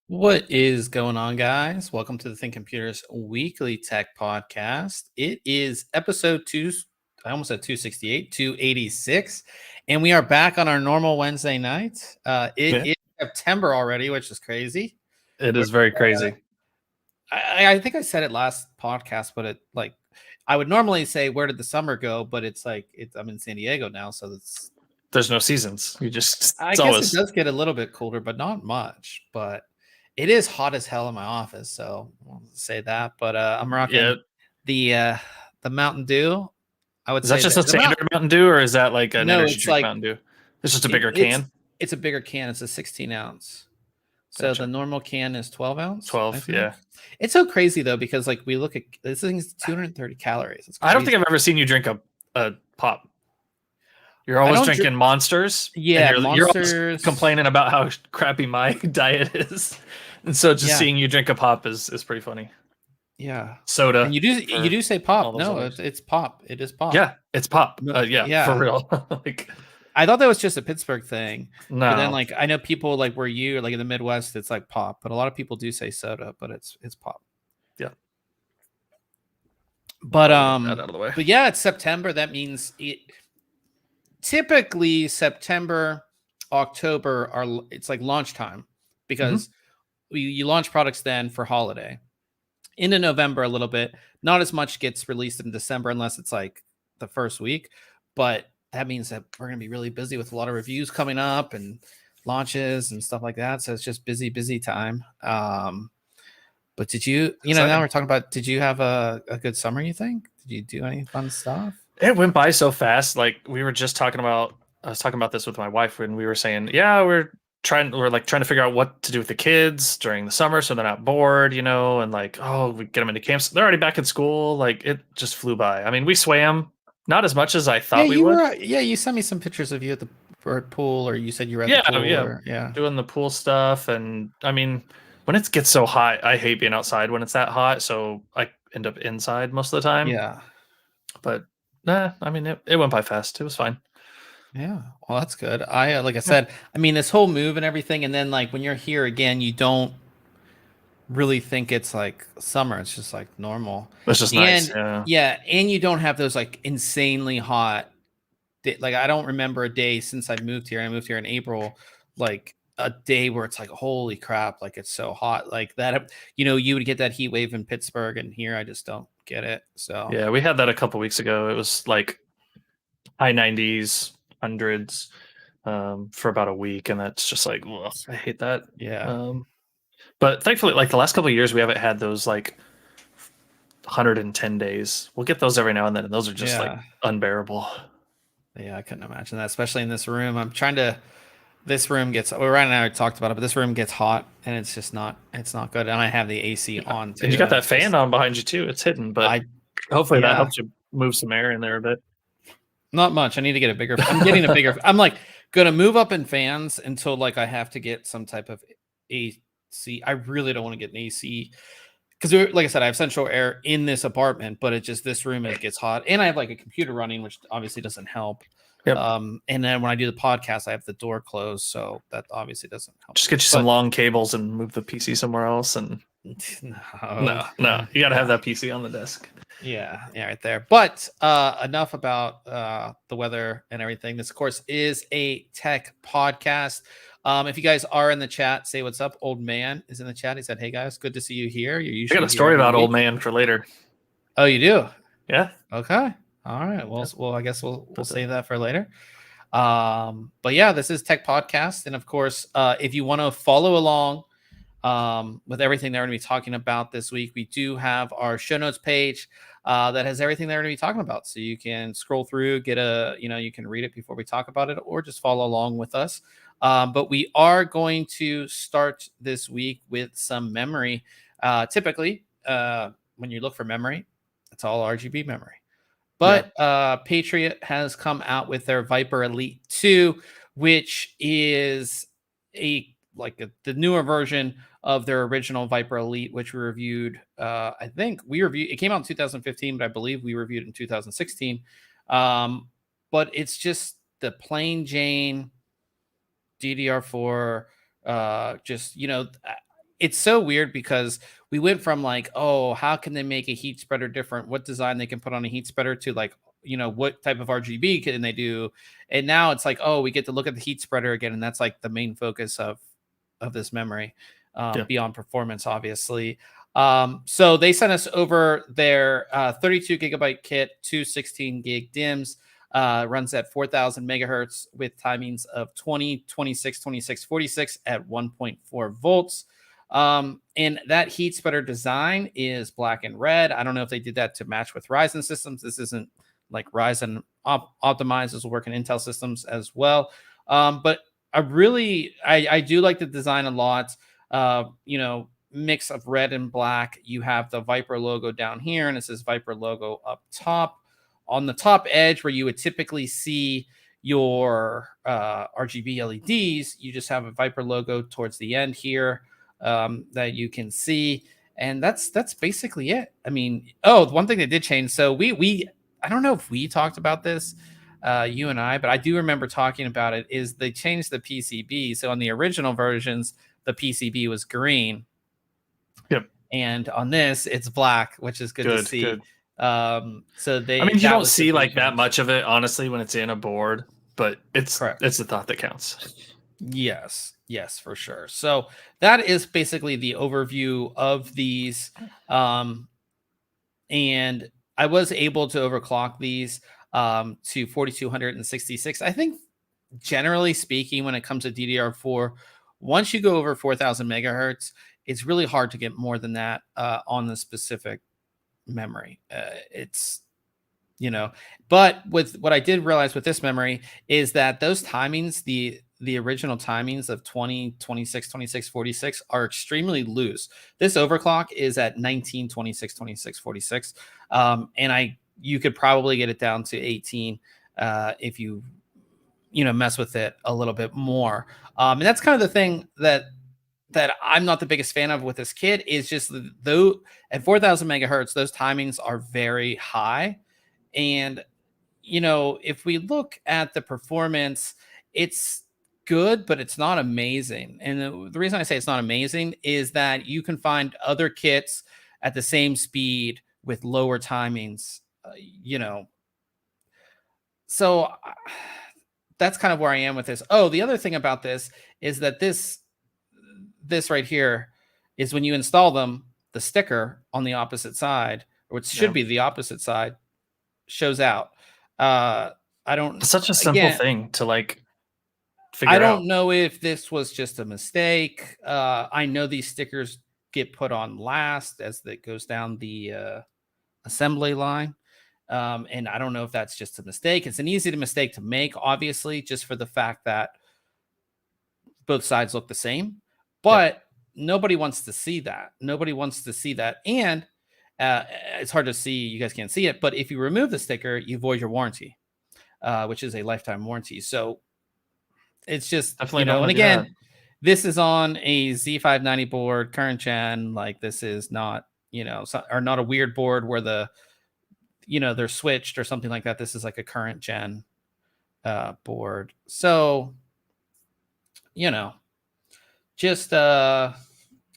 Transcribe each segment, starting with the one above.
What is going on, guys? Welcome to the ThinkComputers Weekly Tech Podcast. It is episode 2, I almost said 268, 286, and we are back on our normal Wednesday night. It is September already, which is crazy. It is very crazy. I think I said it last podcast, but I would normally say, where did the summer go? But I'm in San Diego now, so there's no seasons. I guess it does get a little bit colder, but not much. But it is hot as hell in my office, so I'll say that. But I'm rocking the Mountain Dew. I would say. Is that just a standard Mountain Dew, or is that like an energy drink Mountain Dew? It's just a bigger can? It's a bigger can. It's a 16 ounce. So gotcha. The normal can is 12 ounce. 12, yeah. It's so crazy, though, because like we look at this thing is 230 calories. I don't think I've ever seen you drink a pop. You're always drinking Monsters. Yeah, you're always complaining about how crappy my diet is. And so just seeing you drink a pop is pretty funny. Yeah. Soda. And you do say pop. No, it's pop. It is pop. Yeah, it's pop. Yeah, for real. I thought that was just a Pittsburgh thing. No. But then I know people where you in the Midwest, it's like pop, but a lot of people do say soda, but it's pop. Yeah. But that out of the way. But yeah, it's September. That means typically September, October it's like launch time because you launch products then for holiday. Into November a little bit. Not as much gets released in December unless it's like the first week, but that means that we're going to be really busy with a lot of reviews coming up and launches and stuff like that. So it's just busy time. But did you now we're talking about, did you have a good summer, you think? Did you do any fun stuff? It went by so fast. Like I was talking about this with my wife when we were saying, we're trying to figure out what to do with the kids during the summer so they're not bored, and we get them into camps. They're already back in school. Like it just flew by. I mean, we swam. Not as much as I thought we would. You sent me some pictures of you at the pool, or you said you were at the pool. Doing the pool stuff. And I mean, when it gets so hot, I hate being outside when it's that hot. So I end up inside most of the time. Yeah. But I mean, it went by fast. It was fine. Yeah. Well, that's good. Like I said, I mean, this whole move and everything. And then when you're here again, you don't really think it's like summer. It's just like normal. It's just nice. Yeah. And you don't have those insanely hot, I don't remember a day since I moved here. I moved here in April, a day where it's like, holy crap, it's so hot like that. You would get that heat wave in Pittsburgh, and here I just don't get it. So yeah, we had that a couple weeks ago. It was like high 90s, hundreds for about a week, and that's just like, ugh, I hate that. Yeah. But thankfully, the last couple of years, we haven't had those 110 days. We'll get those every now and then, and those are just unbearable. Yeah, I couldn't imagine that, especially in this room. This room gets, Ryan and I talked about it, but this room gets hot, and it's just not good. And I have the AC on too. And you got that fan on behind you too. It's hidden, but hopefully that helps you move some air in there a bit. Not much. I need to get a bigger. I'm getting a bigger. I'm gonna move up in fans until I have to get some type of AC. I really don't want to get an AC because, like I said, I have central air in this apartment, but it's just this room, it gets hot, and I have a computer running, which obviously doesn't help. Yep. And then when I do the podcast, I have the door closed, so that obviously doesn't help. Just get you some long cables and move the PC somewhere else. And no, you got to have that PC on the desk. Yeah, right there. But enough about the weather and everything. This, of course, is a tech podcast. If you guys are in the chat, say what's up. Old Man is in the chat. He said, "Hey guys, good to see you here." I got a story about Old Man for later. Oh, you do? Yeah. Okay. All right. Well, I guess we'll save that for later. But yeah, this is Tech Podcast, and of course, if you want to follow along with everything they're going to be talking about this week, we do have our show notes page that has everything they're going to be talking about. So you can scroll through, you can read it before we talk about it, or just follow along with us. But we are going to start this week with some memory. Typically, when you look for memory, it's all RGB memory. But Patriot has come out with their Viper Elite 2, which is the newer version of their original Viper Elite, which we reviewed. It came out in 2015, but I believe we reviewed it in 2016. But it's just the plain Jane DDR4. It's so weird because we went from like, oh, how can they make a heat spreader different? What design they can put on a heat spreader to like, what type of RGB can they do? And now it's like, oh, we get to look at the heat spreader again. And that's like the main focus of this memory, beyond performance, obviously. So they sent us over their 32 gigabyte kit, 216 gig DIMMs, runs at 4,000 megahertz with timings of 20, 26, 26, 46 at 1.4 volts. And that heat spreader design is black and red. I don't know if they did that to match with Ryzen systems. This isn't like Ryzen optimized. This will work in Intel systems as well. But I do like the design a lot. Mix of red and black. You have the Viper logo down here, and it says Viper logo up top. On the top edge, where you would typically see your RGB LEDs, you just have a Viper logo towards the end here. That you can see, and that's basically it. I mean, one thing they did change. So I don't know if we talked about this, you and I, but I do remember talking about it. Is they changed the PCB. So on the original versions, the PCB was green. Yep. And on this, it's black, which is good to see. Good. So you don't see like that much of it, honestly, when it's in a board, but it's the thought that counts. Yes, for sure. So that is basically the overview of these. And I was able to overclock these to 4266. I think generally speaking, when it comes to DDR4, once you go over 4,000 megahertz, it's really hard to get more than that on the specific memory. But with what I did realize with this memory is that those timings, the original timings of 20, 26, 26, 46 are extremely loose. This overclock is at 19, 26, 26, 46. And you could probably get it down to 18 if you mess with it a little bit more. And that's kind of the thing that I'm not the biggest fan of with this kit is just though at 4,000 megahertz, those timings are very high. And, if we look at the performance, it's good, but it's not amazing. And the reason I say it's not amazing is that you can find other kits at the same speed with lower timings, So that's kind of where I am with this. Oh, the other thing about this is that this right here is when you install them, the sticker on the opposite side, or it should be the opposite side, shows out. It's such a simple thing to like figure out. I don't know if this was just a mistake. I know these stickers get put on last as it goes down the assembly line. And I don't know if that's just a mistake. It's an easy mistake to make, obviously, just for the fact that both sides look the same. But nobody wants to see that. And it's hard to see. You guys can't see it. But if you remove the sticker, you void your warranty, which is a lifetime warranty. So it's just, and again, this is on a Z590 board, current gen. Like this is not, or not a weird board where they're switched or something like that. This is like a current gen board. So, just kind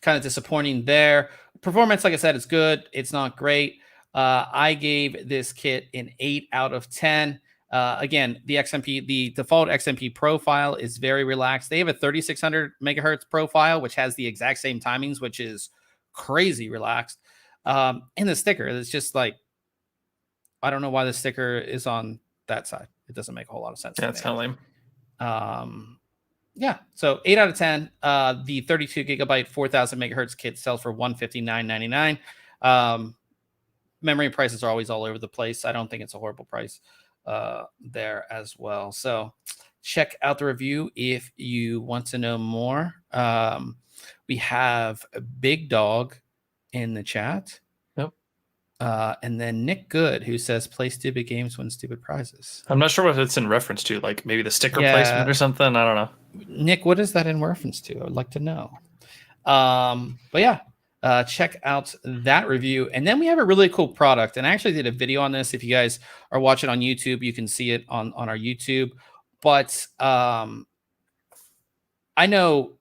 of disappointing there. Performance, like I said, it's good. It's not great. I gave this kit an 8 out of 10. Again, the default XMP profile is very relaxed. They have a 3600 megahertz profile, which has the exact same timings, which is crazy relaxed. And the sticker is just like, I don't know why the sticker is on that side. It doesn't make a whole lot of sense Yeah, to it's me. kind of lame. Yeah, so 8 out of 10. The 32 gigabyte 4000 megahertz kit sells for $159.99. Memory prices are always all over the place. I don't think it's a horrible price there as well. So check out the review if you want to know more. We have Big Dog in the chat. Yep. And then Nick Good, who says, play stupid games, win stupid prizes. I'm not sure what it's in reference to, like maybe the sticker Yeah. placement or something. I don't know. Nick, what is that in reference to? I would like to know. But yeah, check out that review. And then we have a really cool product. And I actually did a video on this. If you guys are watching on YouTube, you can see it on our YouTube. But I know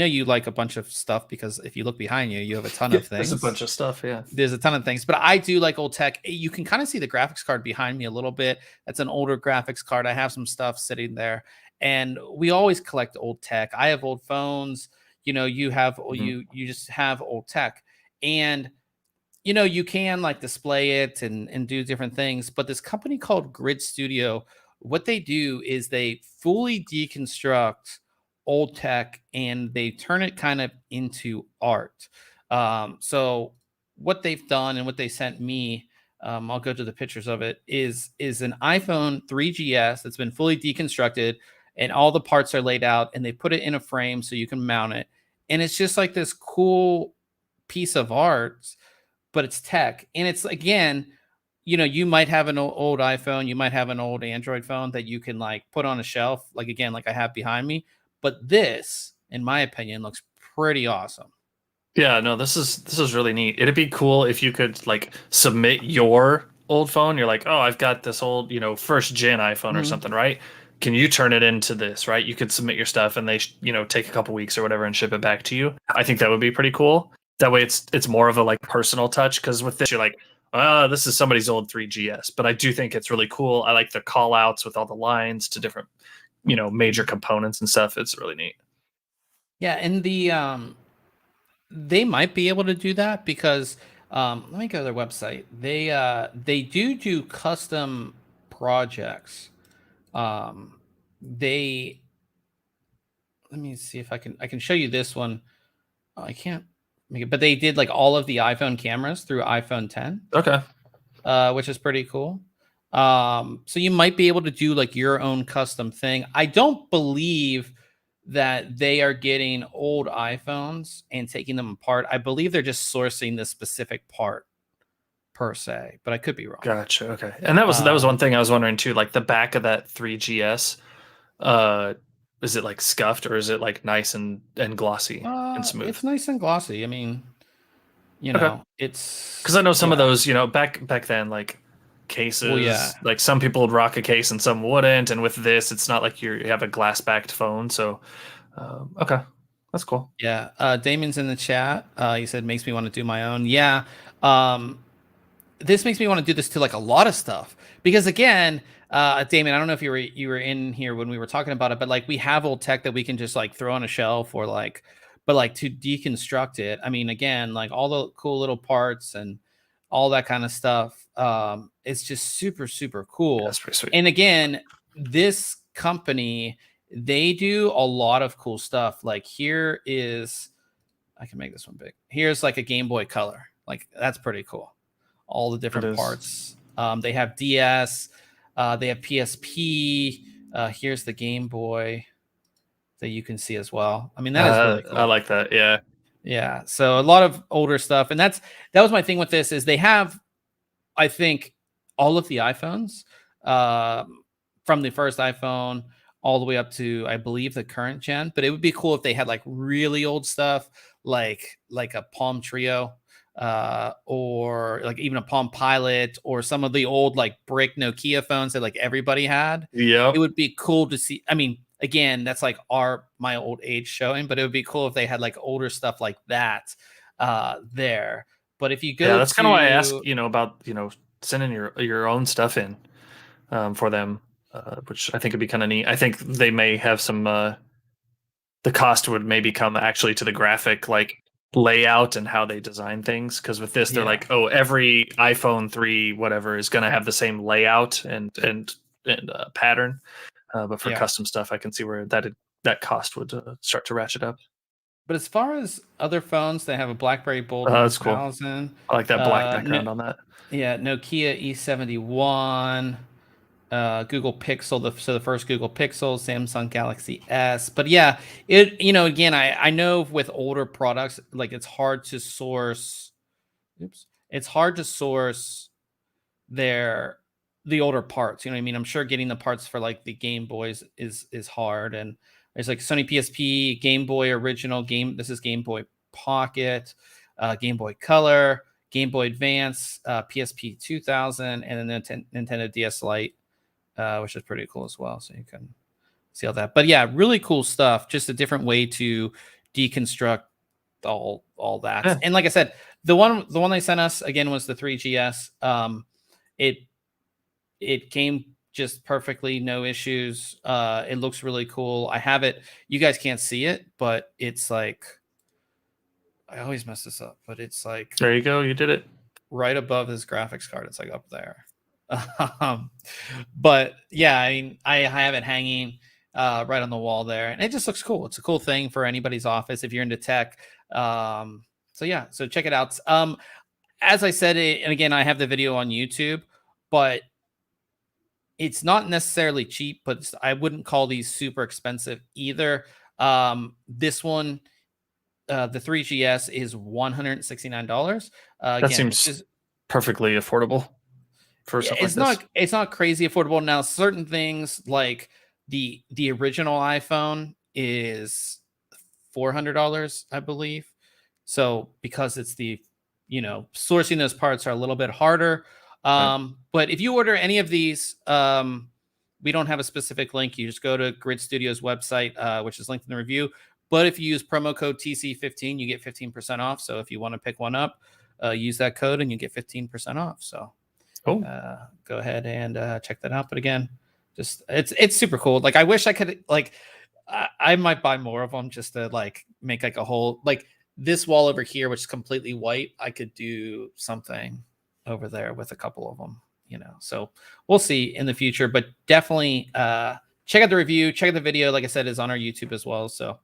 you like a bunch of stuff, because if you look behind you, you have a ton of things. There's a bunch of stuff. Yeah. There's a ton of things, but I do like old tech. You can kind of see the graphics card behind me a little bit. That's an older graphics card. I have some stuff sitting there, and we always collect old tech. I have old phones. You have you just have old tech, and you can like display it and do different things. But this company called Grid Studio, what they do is they fully deconstruct old tech and they turn it kind of into art. So what they've done and what they sent me, I'll go to the pictures of it, is an iPhone 3GS that's been fully deconstructed, and all the parts are laid out, and they put it in a frame so you can mount it. And it's just like this cool piece of art, but it's tech. And it's, again, you might have an old iPhone, you might have an old Android phone that you can like put on a shelf, like I have behind me. But this, in my opinion, looks pretty awesome. Yeah, no, this is really neat. It'd be cool if you could like submit your old phone. You're like, oh, I've got this old, first gen iPhone or something, right? Can you turn it into this, right? You could submit your stuff and they, take a couple weeks or whatever and ship it back to you. I think that would be pretty cool. That way it's more of a like personal touch, because with this, you're like, this is somebody's old 3GS. But I do think it's really cool. I like the call outs with all the lines to different, major components and stuff. It's really neat. Yeah, and they might be able to do that, because let me go to their website. They do custom projects. Let me see if I can show you this one. I can't make it, but they did like all of the iPhone cameras through iPhone 10. Okay. Which is pretty cool. So you might be able to do like your own custom thing. I don't believe that they are getting old iPhones and taking them apart. I believe they're just sourcing the specific part per se, but I could be wrong. Gotcha. Okay. And that was one thing I was wondering too, like the back of that 3GS, is it like scuffed, or is it like nice and glossy and smooth? It's nice and glossy. I mean, it's, because I know some of those, back then, like cases, like some people would rock a case and some wouldn't. And with this, it's not like you have a glass backed phone. So, okay, that's cool. Yeah. Damon's in the chat. He said, makes me want to do my own. Yeah. This makes me want to do this to like a lot of stuff, because again, Damon, I don't know if you were in here when we were talking about it, but like we have old tech that we can just like throw on a shelf, or like, but like to deconstruct it. I mean, again, like all the cool little parts and all that kind of stuff. It's just super, super cool. That's pretty sweet. And again, this company, they do a lot of cool stuff. Like here is, I can make this one big. Here's like a Game Boy Color. Like that's pretty cool. All the different parts. They have DS. They have PSP. Here's the Game Boy that you can see as well. I mean, that is really cool. I like that. Yeah. Yeah. So a lot of older stuff. And that was my thing with this, is they have, I think, all of the iPhones from the first iPhone all the way up to, I believe, the current gen. But it would be cool if they had like really old stuff, like a Palm Trio, or like even a Palm Pilot, or some of the old like brick Nokia phones that like everybody had. Yeah. It would be cool to see. I mean, again, that's like my old age showing, but it would be cool if they had like older stuff like that there. But if you go, that's kind of why I asked, about, sending your own stuff in for them, which I think would be kind of neat. I think they may have some, the cost would maybe come actually to the graphic, like layout and how they design things. Because with this, they're Yeah. like, oh, every iPhone 3 whatever is going to have the same layout and pattern. But for Yeah. custom stuff, I can see where that cost would start to ratchet up. But as far as other phones, they have a BlackBerry Bold That's cool. 1000. I like that black background on that. Yeah, Nokia E71, Google Pixel, so the first Google Pixel, Samsung Galaxy S. But yeah, again, I know with older products, like it's hard to source. Oops, it's hard to source the older parts. You know what I mean? I'm sure getting the parts for like the Game Boys is hard. And there's like Sony PSP, Game Boy original game. This is Game Boy Pocket, Game Boy Color, Game Boy Advance, PSP 2000, and then Nintendo DS Lite, which is pretty cool as well. So you can see all that. But yeah, really cool stuff. Just a different way to deconstruct all that. Yeah. And like I said, the one they sent us again was the 3GS. It came just perfectly, no issues. It looks really cool. I have it. You guys can't see it, but it's like, I always mess this up, but it's like, there you go. You did it right above his graphics card. It's like up there. But yeah, I mean, I have it hanging right on the wall there, and it just looks cool. It's a cool thing for anybody's office if you're into tech. So yeah, so check it out. As I said, and again, I have the video on YouTube, but it's not necessarily cheap, but I wouldn't call these super expensive either. This one, the 3GS is $169. That seems perfectly affordable for something like this. It's not crazy affordable. Now, certain things like the original iPhone is $400, I believe. So because it's sourcing those parts are a little bit harder. But if you order any of these, we don't have a specific link. You just go to Grid Studio's website, which is linked in the review. But if you use promo code TC15, you get 15% off. So if you want to pick one up, use that code and you get 15% off. So cool. Go ahead and check that out. But again, just it's super cool. Like I wish I could I might buy more of them just to like make like a whole like this wall over here, which is completely white. I could do something over there with a couple of them, so we'll see in the future, but definitely check out the review, check out the video. Like I said, is on our YouTube as well. So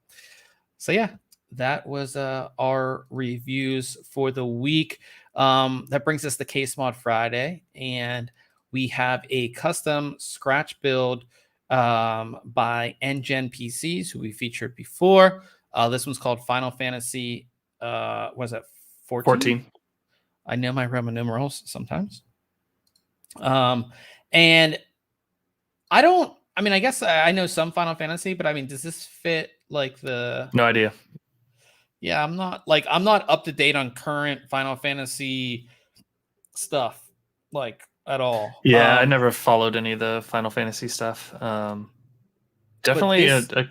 yeah, that was our reviews for the week. That brings us to Case Mod Friday, and we have a custom scratch build by NGen PCs, who we featured before. This one's called Final Fantasy. Was it 14? I know my Roman numerals sometimes. And I guess I know some Final Fantasy, but I mean, does this fit like the... No idea. Yeah, I'm not up to date on current Final Fantasy stuff, like at all. Yeah, I never followed any of the Final Fantasy stuff. Definitely a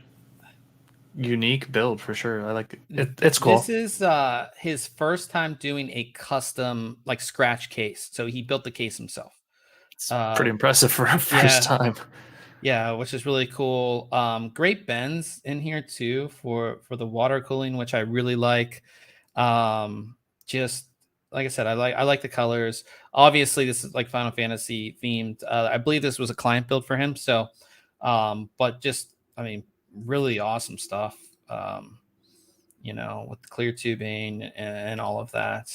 unique build for sure. I like it. It's cool. This is his first time doing a custom like scratch case. So he built the case himself. It's pretty impressive for a first time. Yeah, which is really cool. Great bends in here too for the water cooling, which I really like. Just like I said, I like the colors. Obviously, this is like Final Fantasy themed. I believe this was a client build for him. So, but just really awesome stuff. With the clear tubing and all of that.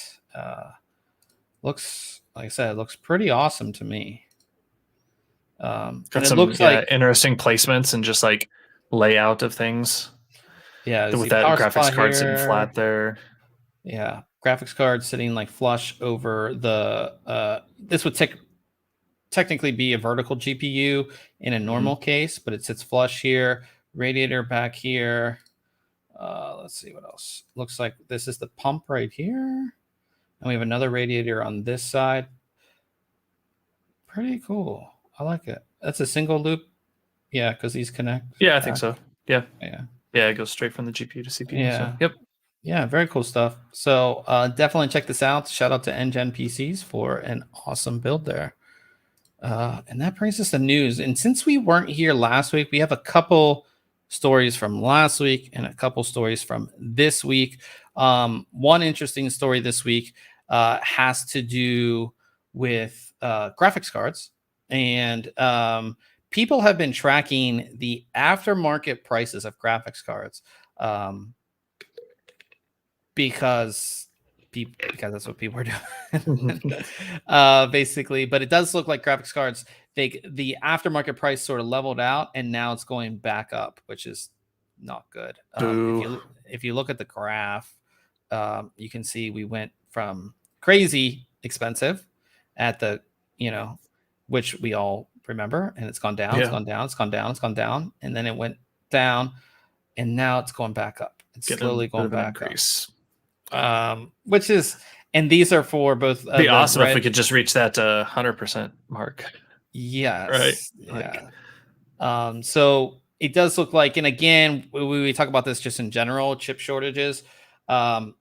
Looks, like I said, it looks pretty awesome to me. Got and some it looks like interesting placements and just like layout of things. Yeah, with that graphics card sitting flat there. Yeah, graphics card sitting like flush over the. This would technically be a vertical GPU in a normal case, but it sits flush here. Radiator back here. Let's see what else. Looks like this is the pump right here. And we have another radiator on this side. Pretty cool. I like it. That's a single loop. Yeah, because these connect. Yeah, I think so. Yeah. Yeah. Yeah, it goes straight from the GPU to CPU. Yeah. So, yep. Yeah, very cool stuff. So definitely check this out. Shout out to NGen PCs for an awesome build there. And that brings us to news. And since we weren't here last week, we have a couple stories from last week and a couple stories from this week. One interesting story this week has to do with graphics cards, and people have been tracking the aftermarket prices of graphics cards because that's what people are doing. Basically. But it does look like graphics cards, the aftermarket price sort of leveled out, and now it's going back up, which is not good. If you look at the graph, you can see we went from crazy expensive at the, which we all remember, and it's gone down, it's gone down, it's gone down, it's gone down, and then it went down, and now it's going back up. It's slowly going back up. Which is, and these are for both. It'd be awesome if we could just reach that 100% mark. Yes. Right. Yeah. So it does look like, and again, we talk about this just in general, chip shortages. I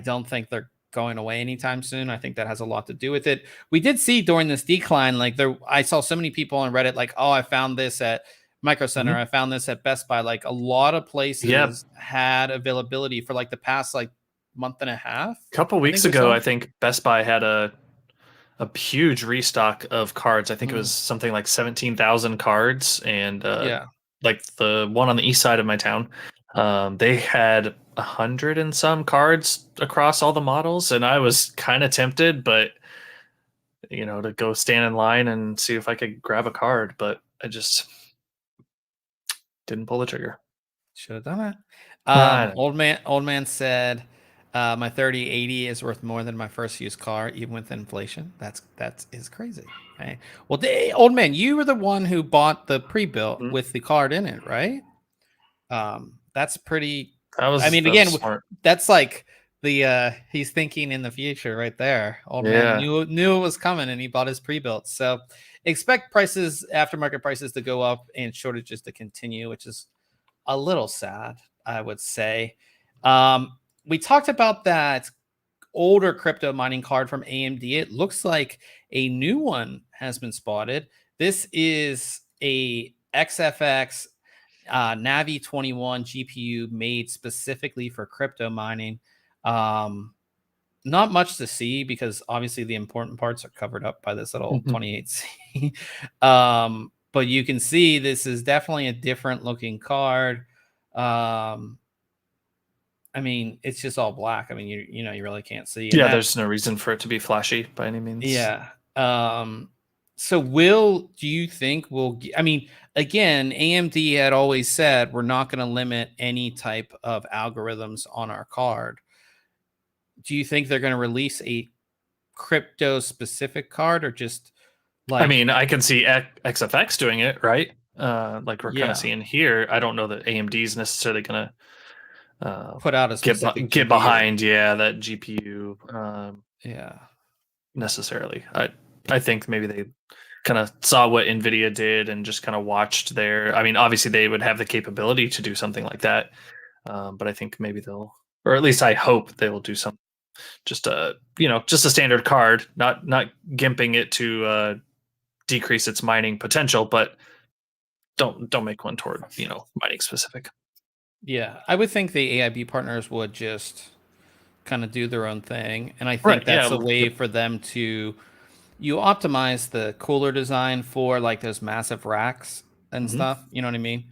don't think they're going away anytime soon. I think that has a lot to do with it. We did see during this decline, I saw so many people on Reddit, like, oh, I found this at Micro Center. I found this at Best Buy. Like, a lot of places had availability for like the past month and a half. A couple weeks ago, I think Best Buy had a huge restock of cards. I think it was something like 17,000 cards, and like the one on the east side of my town, they had 100 and some cards across all the models, and I was kind of tempted, but to go stand in line and see if I could grab a card, but I just didn't pull the trigger. Should have done it. Old man said, my 3080 is worth more than my first used car, even with inflation. That is crazy. Okay. Well, old man, you were the one who bought the pre-built with the card in it, right? That's pretty. Smart. That's like the he's thinking in the future right there. Old man knew it was coming, and he bought his pre-built. So expect aftermarket prices to go up and shortages to continue, which is a little sad, I would say. We talked about that older crypto mining card from AMD. It looks like a new one has been spotted. This is a XFX Navi 21 GPU made specifically for crypto mining. Not much to see because obviously the important parts are covered up by this little 28C. But you can see this is definitely a different looking card. It's just all black. You really can't see. Yeah, there's no reason for it to be flashy by any means. Yeah. So do you think again, AMD had always said we're not going to limit any type of algorithms on our card. Do you think they're going to release a crypto specific card, or just I can see XFX doing it, right? Like we're kind of seeing here. I don't know that AMD is necessarily going to put out a specific get behind that GPU necessarily. I think maybe they kind of saw what NVIDIA did and just kind of watched obviously they would have the capability to do something like that, but I think maybe they'll, or at least I hope they will do something, just a standard card, not gimping it to decrease its mining potential, but don't make one toward mining specific. Yeah, I would think the AIB partners would just kind of do their own thing. And I think that's a way for them to, you optimize the cooler design for like those massive racks and stuff. You know what I mean?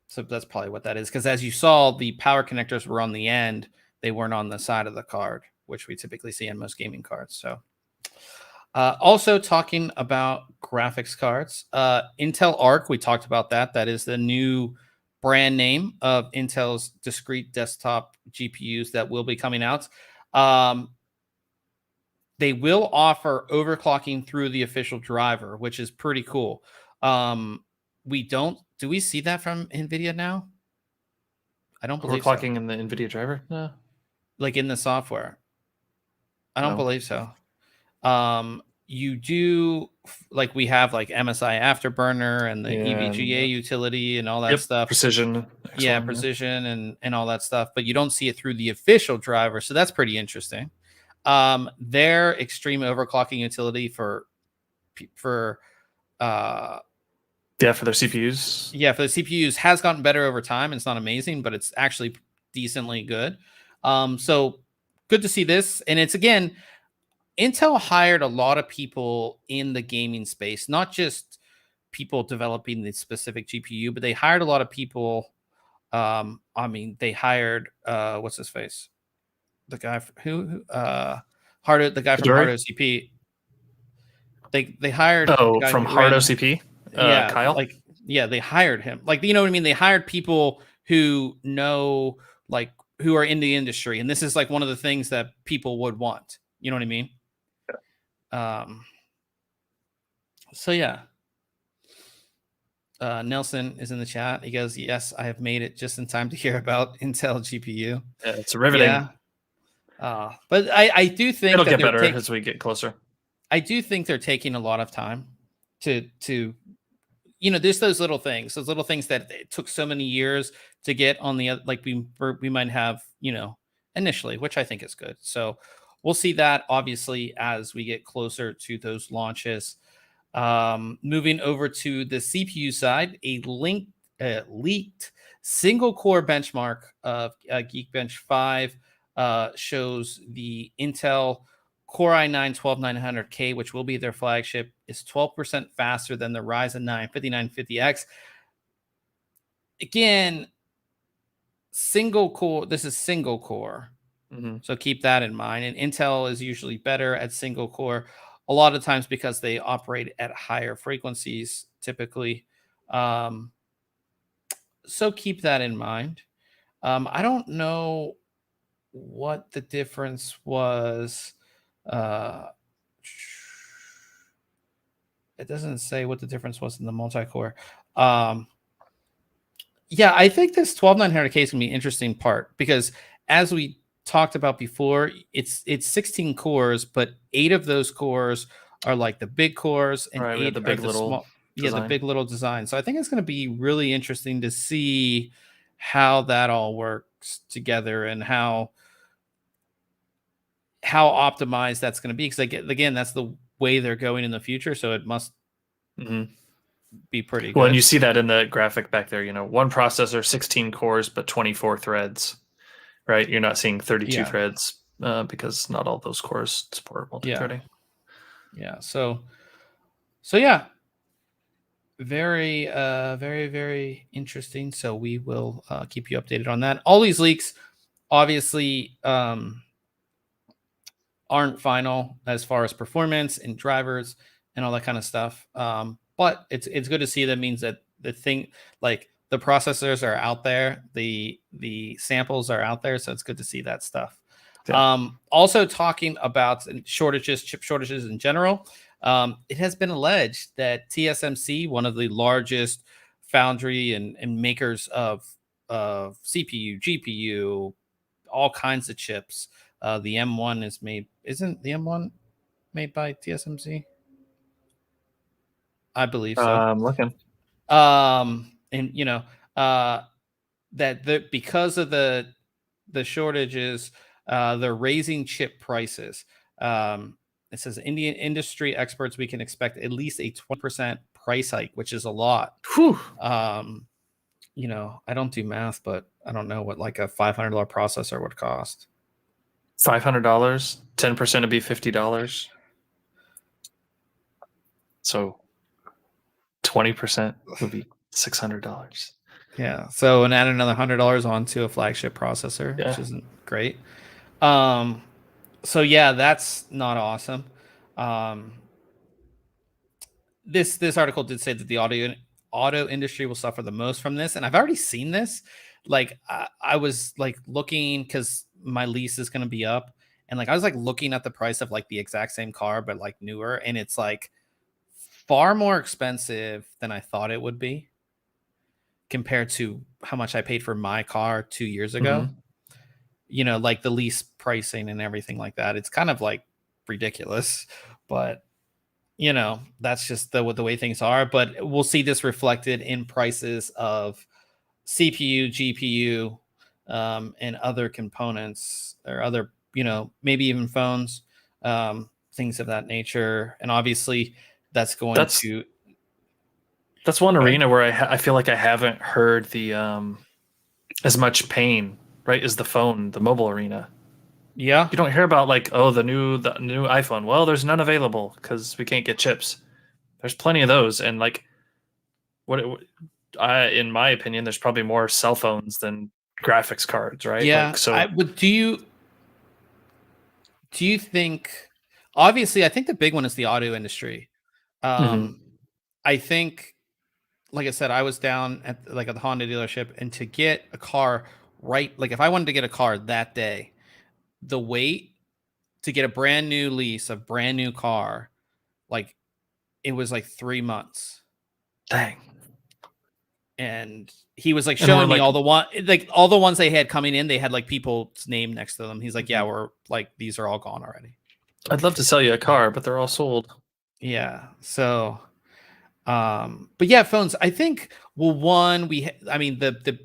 So that's probably what that is. Because as you saw, the power connectors were on the end. They weren't on the side of the card, which we typically see in most gaming cards. So also talking about graphics cards, Intel Arc, we talked about that. That is the new brand name of Intel's discrete desktop GPUs that will be coming out. They will offer overclocking through the official driver, which is pretty cool. Do we see that from NVIDIA now? I don't believe overclocking in the NVIDIA driver? No. Like in the software. I don't believe so. You do, like we have like MSI Afterburner and the EVGA utility and all that stuff. Precision. Excellent, precision and all that stuff, but you don't see it through the official driver. So that's pretty interesting. Their extreme overclocking utility for their CPUs. Yeah, for the CPUs has gotten better over time. It's not amazing, but it's actually decently good. So good to see this. And it's, again, Intel hired a lot of people in the gaming space, not just people developing the specific GPU, but they hired a lot of people. I mean, they hired what's his face, the guy the guy from Hard OCP. They hired the guy from Hard OCP. Yeah, Kyle. like, yeah, they hired him. Like, you know what I mean? They hired people who know, like, who are in the industry, and this is like one of the things that people would want. You know what I mean? Yeah. So yeah. Nelson is in the chat. He goes, "Yes, I have made it just in time to hear about Intel GPU." Yeah, it's riveting. Yeah. But I do think it'll get better as we get closer. I do think they're taking a lot of time to there's those little things that it took so many years to get on the, like, we might have, initially, which I think is good. So we'll see that obviously as we get closer to those launches. Moving over to the CPU side, a leaked single core benchmark of Geekbench 5 shows the Intel Core i9 12900K, which will be their flagship, is 12% faster than the Ryzen 9 5950X. Again, single core. This is single core. So keep that in mind. And Intel is usually better at single core a lot of times because they operate at higher frequencies typically. So keep that in mind. I don't know what the difference was. It doesn't say what the difference was in the multi-core. Yeah, I think this 12900K is going to be an interesting part because, as we talked about before, it's 16 cores, but 8 of those cores are like the big cores, and 8 the big little small. Yeah, the big little design. So I think it's going to be really interesting to see how that all works together and how optimized that's going to be. Because, again, that's the way they're going in the future, so it must be pretty good. Well, and you see that in the graphic back there. One processor, 16 cores, but 24 threads. Right, you're not seeing 32 threads because not all those cores support multi-threading. Yeah. So yeah, very, very, very interesting. So we will keep you updated on that. All these leaks, obviously, aren't final as far as performance and drivers and all that kind of stuff. But it's good to see. That means that the processors are out there, the samples are out there, so it's good to see that stuff. Yeah. Also talking about chip shortages in general, it has been alleged that TSMC, one of the largest foundry and makers of CPU, GPU, all kinds of chips, the M1 isn't the M1 made by TSMC? I believe so. I'm looking. And that because of the shortages, they're raising chip prices. It says Indian industry experts, we can expect at least a 20% price hike, which is a lot. Whew. I don't do math, but I don't know what like a $500 processor would cost. $500, 10% would be $50. So 20% would be $600. Yeah. So, and add another $100 onto a flagship processor, which isn't great. So yeah, that's not awesome. This article did say that the auto industry will suffer the most from this, and I've already seen this. Like I was like looking because my lease is going to be up, and like I was like looking at the price of like the exact same car but like newer, and it's like far more expensive than I thought it would be compared to how much I paid for my car 2 years ago. Like the lease pricing and everything like that. It's kind of like ridiculous, but that's just the way things are. But we'll see this reflected in prices of CPU, GPU, and other components or other, maybe even phones, things of that nature. And obviously that's one arena where I feel like I haven't heard the as much pain right, is the phone, the mobile arena. Yeah. You don't hear about like, oh, the new iPhone. Well, there's none available because we can't get chips. There's plenty of those, and like, in my opinion, there's probably more cell phones than graphics cards, right? Yeah. Like, so Do you think? Obviously, I think the big one is the auto industry. Mhm. I think, like I said, I was down at the Honda dealership, and to get a car like if I wanted to get a car that day, the wait to get a brand new lease, a brand new car, like it was like 3 months. Dang. And he was like And we're showing me like, all the ones they had coming in, they had like people's name next to them. He's like, yeah, we're like, these are all gone already. I'd love to sell you a car, but they're all sold. Yeah. So, but yeah, phones. I think. Well, one I mean, the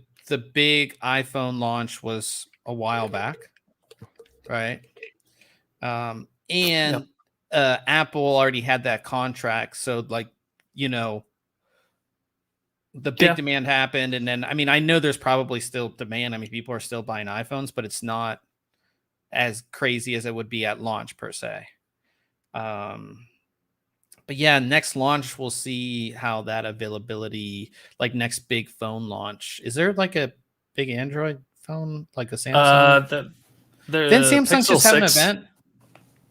big iPhone launch was a while back, right? And Apple already had that contract, so like, the big demand happened, and then I mean, I know there's probably still demand. I mean, people are still buying iPhones, but it's not as crazy as it would be at launch per se. But yeah, next launch we'll see how that availability, like next big phone launch. Is there like a big Android phone, like a Samsung? Didn't Samsung Pixel just have an 6. event?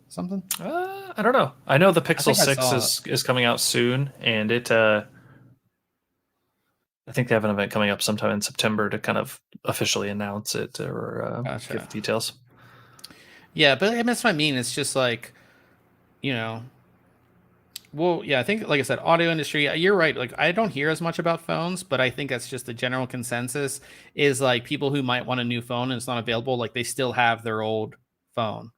Something? I don't know. I know the Pixel 6 is coming out soon, and I think they have an event coming up sometime in September to kind of officially announce it or give details. Yeah, but that's what I mean. It's just like, well, yeah, I think, like I said, audio industry, you're right. Like, I don't hear as much about phones, but I think that's just the general consensus is like people who might want a new phone and it's not available, like they still have their old phone.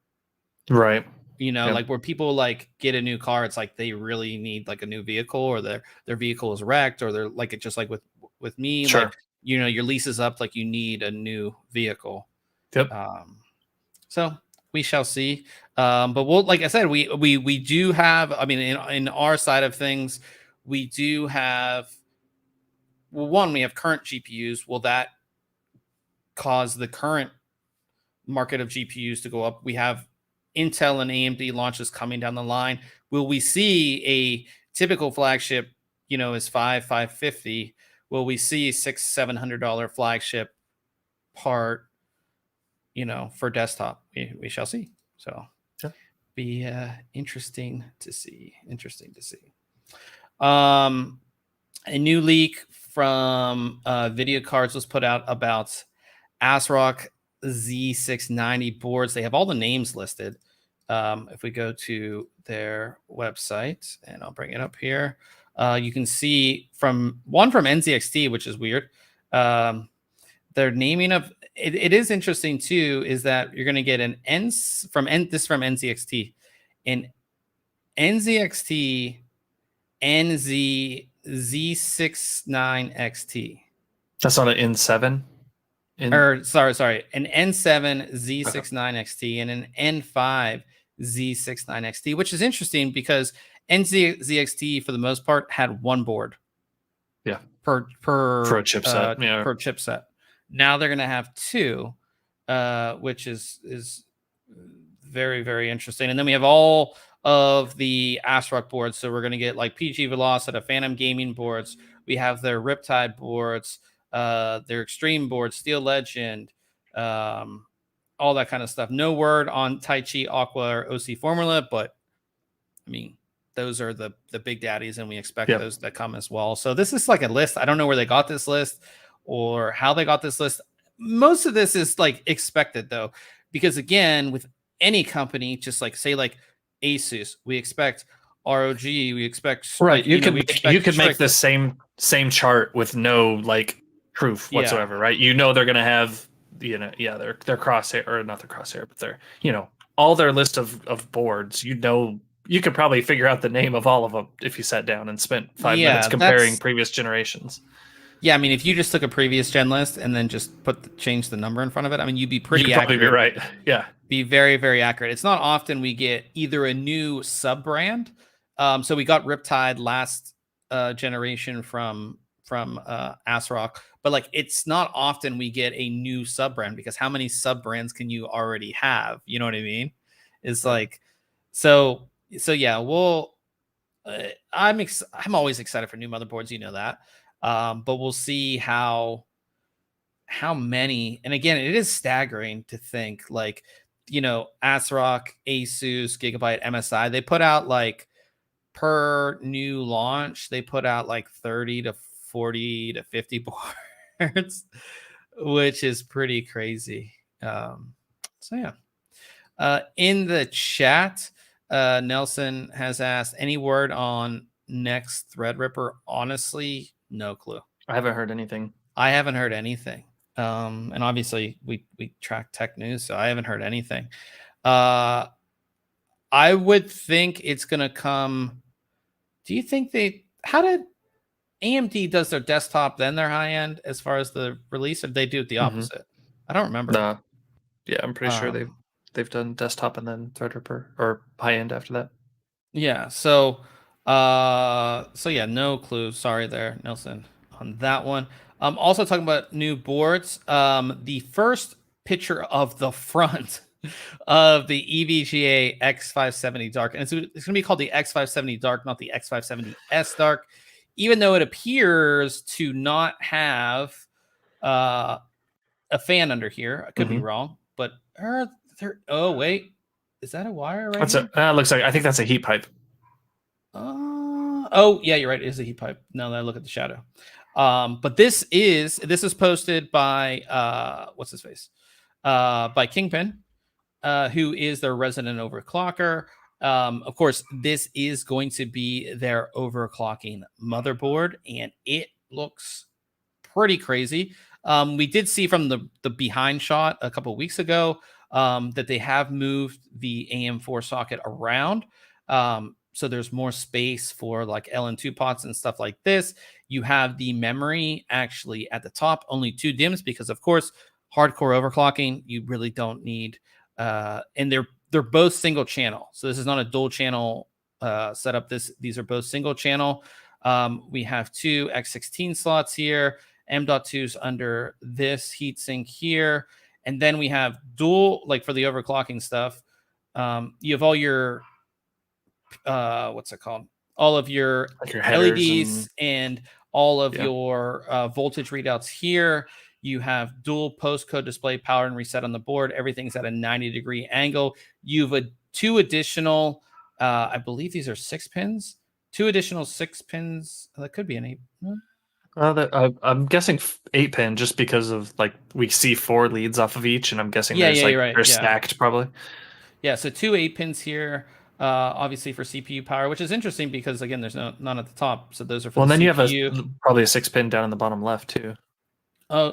Right. Like where people like get a new car, it's like they really need like a new vehicle, or their vehicle is wrecked, or they're like, it just like with me, sure. like, your lease is up, like you need a new vehicle. Yep. So we shall see. But we'll, like I said, we do have, I mean, in our side of things, we do have, well, one, we have current GPUs. Will that cause the current market of GPUs to go up? We have Intel and AMD launches coming down the line. Will we see a typical flagship, is $550? Will we see $600-700 flagship part, for desktop? We shall see. So be interesting to see. A new leak from video cards was put out about ASRock Z690 boards. They have all the names listed. If we go to their website, and I'll bring it up here, you can see from NZXT, which is weird. Their naming of it is interesting too, is that you're going to get an from NZXT, an NZXT NZ Z69XT. That's not an N7? Sorry, an N7 Z69XT and an N5 Z69XT, which is interesting because NZXT for the most part had one board. Yeah. Per a chipset. Per chipset. Now they're going to have two, which is very, very interesting. And then we have all of the ASRock boards. So we're going to get like PG Velocita, Phantom Gaming boards. We have their Riptide boards, their Extreme boards, Steel Legend, all that kind of stuff. No word on Tai Chi, Aqua, or OC Formula, but I mean, those are the big daddies, and we expect those that come as well. So this is like a list. I don't know where they got this list or how they got this list. Most of this is like expected though, because again, with any company, just like say like Asus, we expect ROG, we expect right. You could make the same chart with no like proof whatsoever, right? They're gonna have their crosshair, or not the crosshair, but their all their list of boards. You could probably figure out the name of all of them if you sat down and spent 5 minutes comparing previous generations. Yeah, I mean, if you just took a previous gen list and then just change the number in front of it, I mean, you'd be pretty accurate. Probably be right. Yeah. Be very, very accurate. It's not often we get either a new sub brand. So we got Riptide last generation from ASRock, but like it's not often we get a new sub brand, because how many sub brands can you already have? You know what I mean? It's like, so yeah, we'll I'm always excited for new motherboards, you know that. But we'll see how many, and again, it is staggering to think, like, ASRock, Asus, Gigabyte, MSI, they put out like, per new launch, they put out like 30 to 40 to 50 boards, which is pretty crazy. So yeah. In the chat, Nelson has asked, any word on next Threadripper? Honestly, no clue. I haven't heard anything. I haven't heard anything. And obviously we track tech news, so I haven't heard anything. I would think it's gonna come. Do you think how did AMD does their desktop then their high end as far as the release, or they do it the opposite? I don't remember. No. Yeah, I'm pretty sure they've done desktop and then Threadripper or high end after that. Yeah. So yeah, no clue. Sorry there, Nelson, on that one. Also talking about new boards. The first picture of the front of the EVGA X570 Dark, and it's going to be called the X570 Dark, not the X570S Dark, even though it appears to not have a fan under here. I could be wrong, but oh wait, is that a wire right here? Looks like, I think that's a heat pipe. Oh yeah, you're right. It is a heat pipe. Now that I look at the shadow. But this is posted by what's his face? By Kingpin, who is their resident overclocker. Of course, this is going to be their overclocking motherboard, and it looks pretty crazy. We did see from the behind shot a couple of weeks ago that they have moved the AM4 socket around. So there's more space for like LN2 pots and stuff like this. You have the memory actually at the top, only 2 DIMMs, because of course, hardcore overclocking, you really don't need, and they're both single channel. So this is not a dual channel setup. These are both single channel. We have 2 X16 slots here, M.2s under this heatsink here. And then we have dual, like for the overclocking stuff, you have all your, what's it called? All of your LEDs and all of your voltage readouts here. You have dual postcode display, power and reset on the board. Everything's at a 90-degree angle. You've 2 additional, I believe these are 6 pins. 2 additional 6 pins. That could be an 8. I'm guessing 8 pin, just because of like we see 4 leads off of each, and I'm guessing they're stacked probably. Yeah, so 2 8 pins here, obviously for CPU power, which is interesting because again, there's none at the top, so those are for. Well, the then CPU. you have probably a 6 pin down in the bottom left too. Yeah,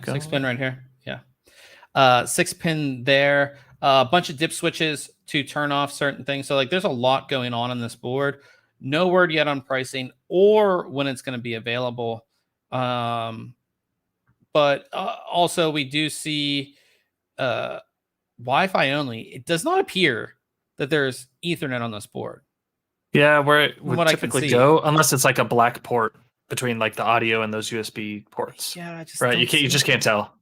6 pin right here. Yeah, 6 pin there. A bunch of dip switches to turn off certain things. So like, there's a lot going on this board. No word yet on pricing or when it's going to be available. But also we do see Wi-Fi only. It does not appear that there's Ethernet on this board. Yeah, where it would typically go, unless it's like a black port between like the audio and those USB ports. Yeah, I just right. You just can't tell.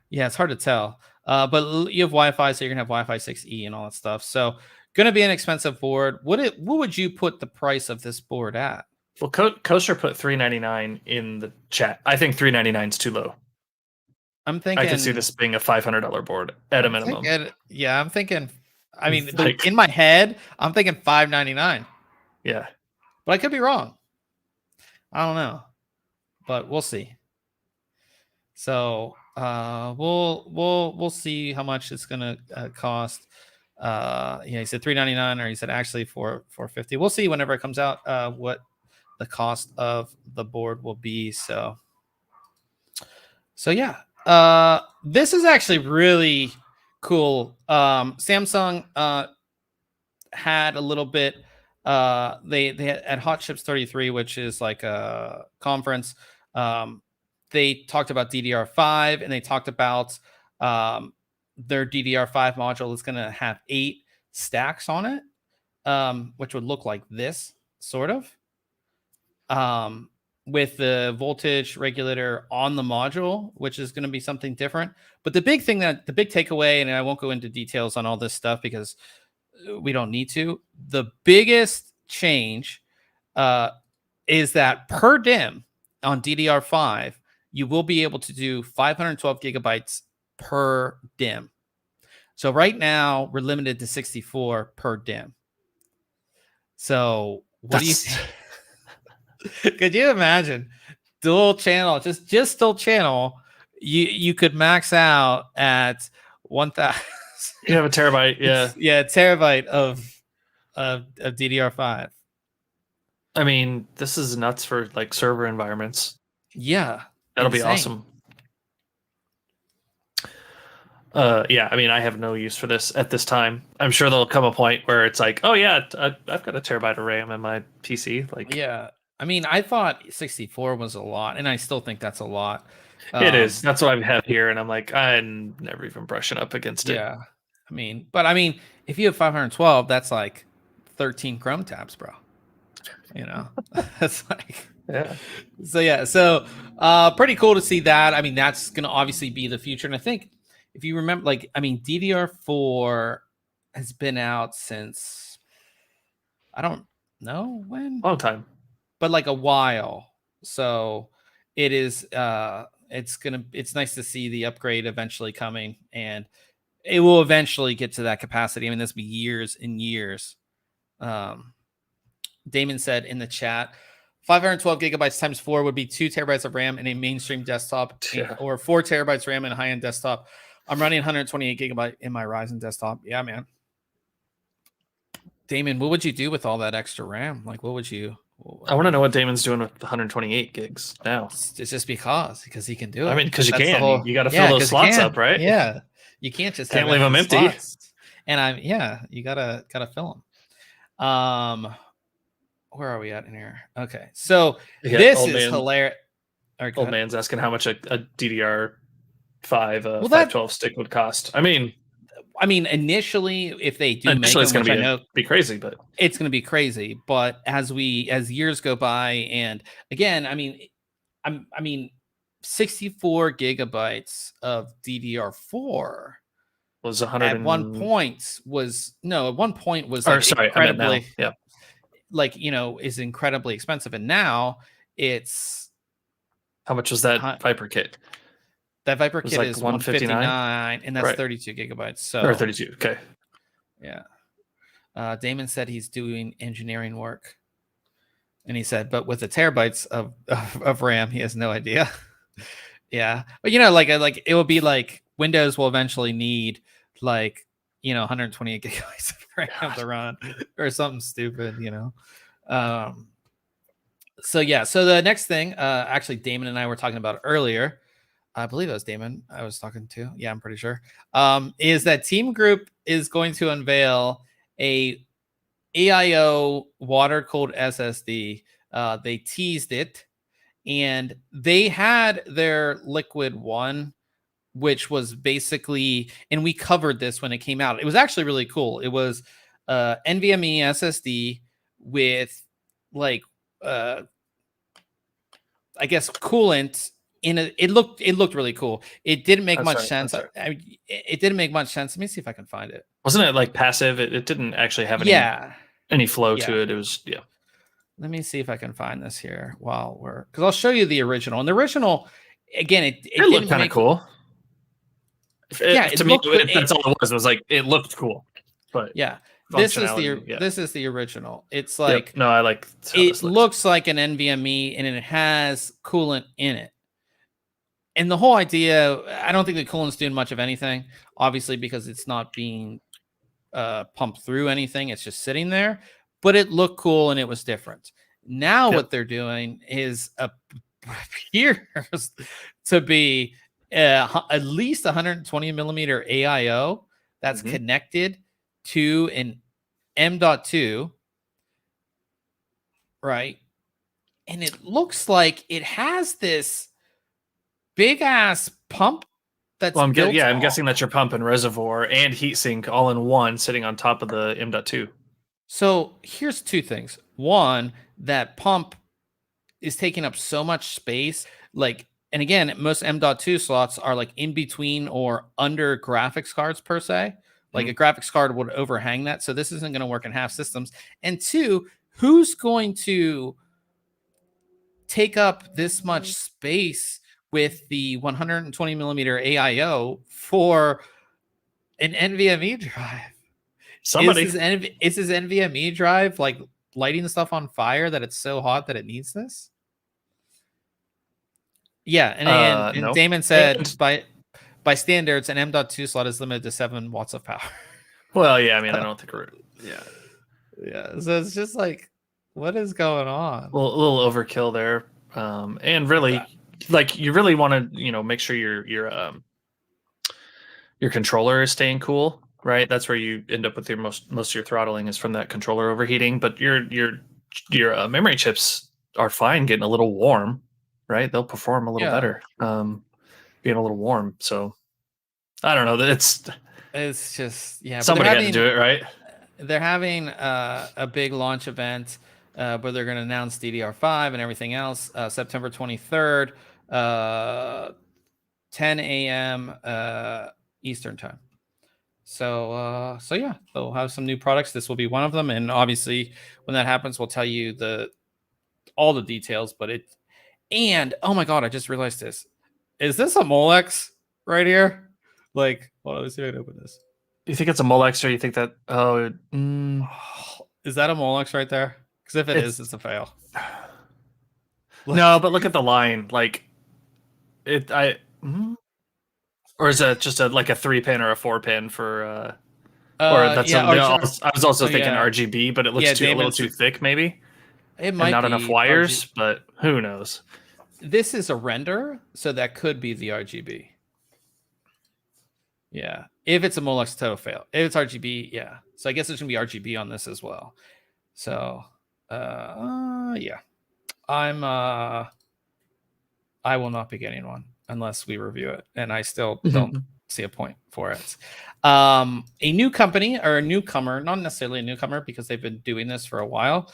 Yeah, it's hard to tell. But you have Wi-Fi, so you're gonna have Wi-Fi 6E and all that stuff. So gonna be an expensive board. What would you put the price of this board at? Well, Kosher put $399 in the chat. I think $399 is too low. I'm thinking I can see this being a $500 board at a minimum. I'm thinking. I mean, like, in my head, I'm thinking $599. Yeah, but I could be wrong. I don't know, but we'll see. So we'll see how much it's gonna cost. He said $399, or he said actually $450. We'll see whenever it comes out what the cost of the board will be. So yeah. This is actually really cool. Samsung had a little bit. They had at Hot Chips 33, which is like a conference. They talked about DDR5, and they talked about their DDR5 module is going to have 8 stacks on it, which would look like this, sort of. with the voltage regulator on the module, which is going to be something different. But the big takeaway, and I won't go into details on all this stuff because we don't need to. The biggest change is that per DIMM on DDR5, you will be able to do 512 gigabytes per DIMM. So right now we're limited to 64 per DIMM. So what do you think? Could you imagine dual channel, just dual channel? You could max out at 1,000. You have a terabyte, yeah, yeah, terabyte of DDR5. I mean, this is nuts for like server environments. Yeah, that'll be awesome. Yeah, I mean, I have no use for this at this time. I'm sure there'll come a point where it's like, oh yeah, I've got a terabyte of RAM in my PC. Like, yeah, I mean, I thought 64 was a lot, and I still think that's a lot. It is. That's what I have here, and I'm like, I'm never even brushing up against it. Yeah, I mean, if you have 512, that's like 13 Chrome tabs, bro. You know, that's like, yeah. So pretty cool to see that. I mean, that's gonna obviously be the future, and I think if you remember, like, I mean, DDR4 has been out since I don't know when, long time, but like a while. So it is. It's nice to see the upgrade eventually coming, and it will eventually get to that capacity. I mean, this will be years and years. Damon said in the chat, 512 gigabytes times 4 would be 2 terabytes of RAM in a mainstream desktop, or 4 terabytes RAM in a high-end desktop. I'm running 128 gigabyte in my Ryzen desktop. Yeah, man. Damon, what would you do with all that extra RAM? Like, what would you? I want to know what Damon's doing with 128 gigs now. It's just because he can do it. I mean, because you can. You got to fill those slots up, right? Yeah, you can't just leave them empty. Slots. And you gotta fill them. Where are we at in here? Okay, so this is hilarious. Old man's asking how much a DDR5 512 stick would cost. I mean, initially, if they do make them, it's going to be crazy, but it's going to be crazy. But as years go by, and again, I mean, 64 gigabytes of DDR4 was 100 at one point was incredibly, yeah, like, is incredibly expensive, and now it's how much was that Viper kit? That Viper kit is 159, and that's 32 gigabytes. So or 32. Okay. Yeah. Damon said he's doing engineering work, and he said, but with the terabytes of RAM, he has no idea. Yeah, but like it will be like Windows will eventually need 128 gigabytes of RAM to run or something stupid, So yeah, so the next thing, actually, Damon and I were talking about earlier. I believe it was Damon I was talking to. Yeah, I'm pretty sure. Is that Team Group is going to unveil a AIO Water Cooled SSD. They teased it, and they had their Liquid One, which was basically, and we covered this when it came out. It was actually really cool. It was NVMe SSD with I guess coolant. It looked really cool. It didn't make much sense. It didn't make much sense. Let me see if I can find it. Wasn't it like passive? It didn't actually have any flow to it. It was Let me see if I can find this here because I'll show you the original. And the original, again, it looked kind of cool. To me, that's all it was. It was like it looked cool, but yeah. This is the original. It's like no, I like it looks like an NVMe, and it has coolant in it. And the whole idea, I don't think the coolant's doing much of anything, obviously, because it's not being pumped through anything. It's just sitting there. But it looked cool, and it was different. Now what they're doing is appears to be at least 120 millimeter AIO that's connected to an M.2, right? And it looks like it has this big ass pump that's I'm guessing that's your pump and reservoir and heatsink all in one sitting on top of the M.2. So here's two things. One, that pump is taking up so much space. Like, and again, most M.2 slots are like in between or under graphics cards per se. Like a graphics card would overhang that. So this isn't going to work in half systems. And two, who's going to take up this much space with the 120 millimeter AIO for an NVMe drive? Somebody. Is his NVMe drive like lighting the stuff on fire that it's so hot that it needs this? Yeah, and no. Damon said by standards, an M.2 slot is limited to 7 watts of power. Well, yeah, I mean, I don't think we're yeah. So it's just like, what is going on? A little overkill there, and really, like, you really want to make sure your controller is staying cool, right? That's where you end up with your most of your throttling is from that controller overheating. But your memory chips are fine getting a little warm, right? They'll perform a little better, being a little warm. So I don't know. It's just somebody had to do it, right? They're having a big launch event where they're going to announce DDR5 and everything else September 23rd, 10 a.m. Eastern time. So yeah, they'll have some new products. This will be one of them, and obviously when that happens, we'll tell you all the details. But oh my god, I just realized this. Is this a Molex right here? Like, hold on, let's see if I can open this. You think it's a Molex, or you think that? Is that a Molex right there? Because if it's a fail. No, but look at the line. Like, or is it just like a 3-pin or a 4-pin for? Or that's I was also thinking RGB, but it looks a little too thick, maybe. It might not enough wires, but who knows? This is a render, so that could be the RGB. Yeah, if it's a Molex, total fail. If it's RGB, yeah. So I guess there's gonna be RGB on this as well. So, yeah, I will not be getting one unless we review it, and I still don't see a point for it. A new company or a newcomer, not necessarily a newcomer because they've been doing this for a while.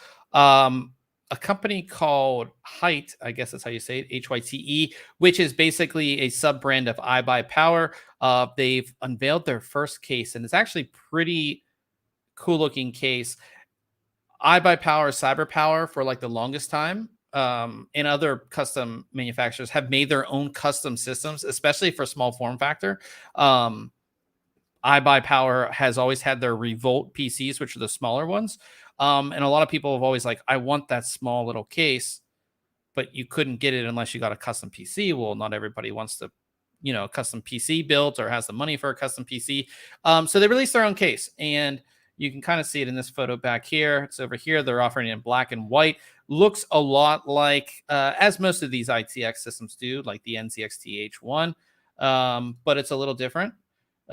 A company called Hyte, I guess that's how you say it, Hyte, which is basically a sub-brand of iBuyPower. They've unveiled their first case, and it's actually pretty cool-looking case. iBuyPower, CyberPower for like the longest time, and other custom manufacturers have made their own custom systems, especially for small form factor. iBuyPower has always had their Revolt PCs, which are the smaller ones. And a lot of people have always like, I want that small little case, but you couldn't get it unless you got a custom PC. Well, not everybody wants to, custom PC built or has the money for a custom PC. So they released their own case, and you can kind of see it in this photo back here. It's over here. They're offering it in black and white. Looks a lot like, as most of these ITX systems do, like the NZXT H1, but it's a little different.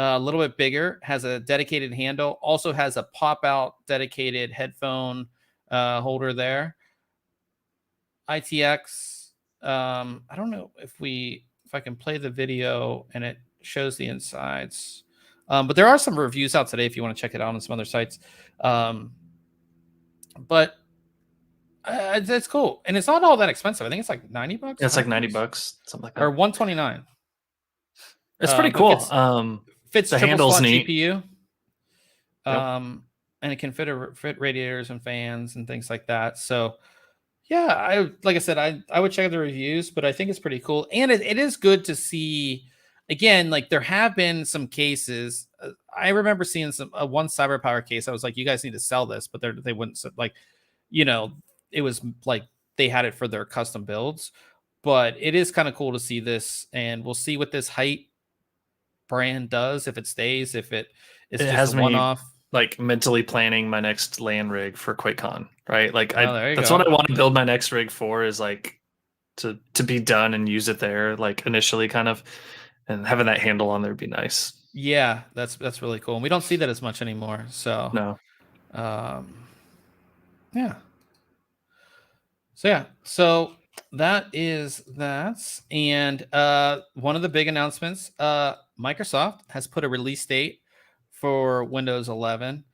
A little bit bigger, has a dedicated handle, also has a pop-out dedicated headphone holder there. ITX, I don't know if I can play the video and it shows the insides. But there are some reviews out today if you want to check it out on some other sites. But it's cool. And it's not all that expensive. I think it's like $90. It's like $90, something like that. Or $129. It's pretty cool. Fits the handle's neat. GPU. And it can fit radiators and fans and things like that. So yeah, like I said, I would check out the reviews, but I think it's pretty cool. And it is good to see, again, like there have been some cases. I remember seeing one CyberPower case. I was like, you guys need to sell this, but they wouldn't, like, it was like they had it for their custom builds. But it is kind of cool to see this, and we'll see what this Hyte brand does, if it stays, if it's just a one-off. Like mentally planning my next LAN rig for QuakeCon, right? Like that's what I want to build my next rig for, is like to be done and use it there, like initially, kind of, and having that handle on there would be nice. Yeah, that's really cool. And we don't see that as much anymore. So no. Yeah. So that is that. And one of the big announcements, Microsoft has put a release date for Windows 11.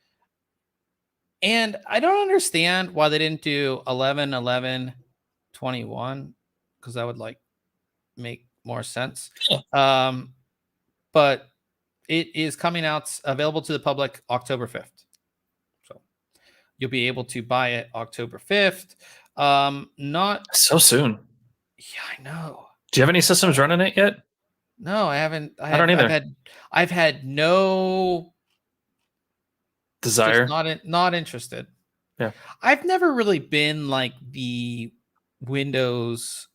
And I don't understand why they didn't do 11.11 21 because that would like make more sense. Yeah. But it is coming out, available to the public October 5th. So you'll be able to buy it October 5th. Not so soon. Yeah, I know. Do you have any systems running it yet? No, I haven't. I don't either. I've had no desire. Not interested. Yeah. I've never really been like the Windows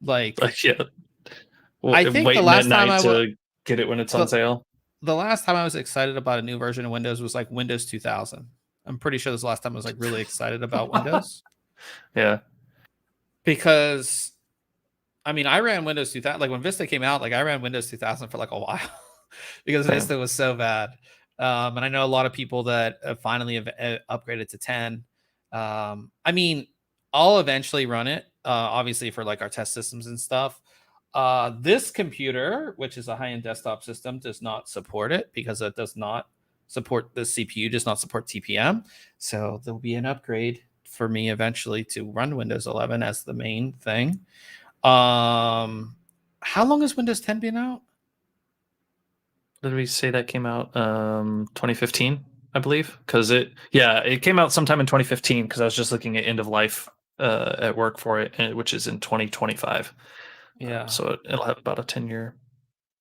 like yeah. Well, I think the last time I to get it when it's on sale. The last time I was excited about a new version of Windows was like Windows 2000. I'm pretty sure this last time I was like really excited about Windows. Yeah. Because I mean, I ran Windows 2000 like when Vista came out, like I ran Windows 2000 for like a while because Vista was so bad. And I know a lot of people that finally have upgraded to 10. I mean, I'll eventually run it, obviously for like our test systems and stuff. This computer, which is a high-end desktop system, does not support it because it does not support the CPU, does not support TPM. So there'll be an upgrade for me eventually to run Windows 11 as the main thing. How long has Windows 10 been out? Did we say that came out 2015, I believe? Because it came out sometime in 2015 because I was just looking at end of life at work for it, which is in 2025. Yeah. So it'll have about a 10-year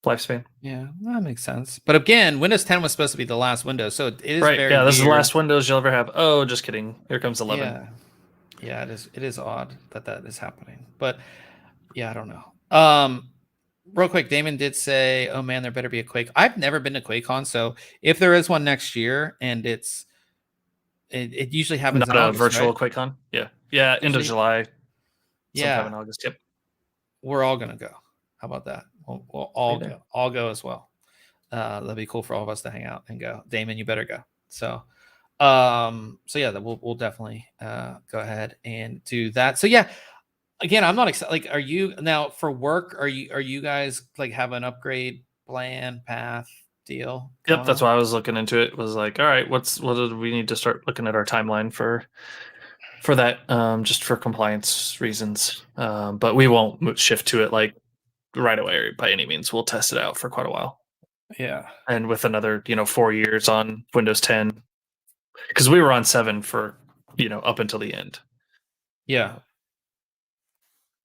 lifespan. Yeah, that makes sense. But again, Windows 10 was supposed to be the last Windows, so it is right. very Yeah, this is the weird. Last Windows you'll ever have. Oh, just kidding. Here comes 11. Yeah, it is odd that is happening. But yeah, I don't know. Real quick, Damon did say, "Oh man, there better be a Quake." I've never been to QuakeCon, so if there is one next year, and it usually happens Not in a August, virtual right? QuakeCon. Yeah, end of July. Sometime in August. Yep. We're all gonna go. How about that? We'll all go. I'll go as well. That'd be cool for all of us to hang out and go. Damon, you better go. So yeah, we'll definitely go ahead and do that. So yeah, again, I'm not excited. Like, are you now for work? Are you guys like have an upgrade plan path deal? Yep, that's why I was looking into it. Was like, all right, what do we need to start looking at our timeline for that, just for compliance reasons. But we won't shift to it like right away by any means. We'll test it out for quite a while. Yeah, and with another 4 years on Windows 10, because we were on 7 for up until the end. Yeah.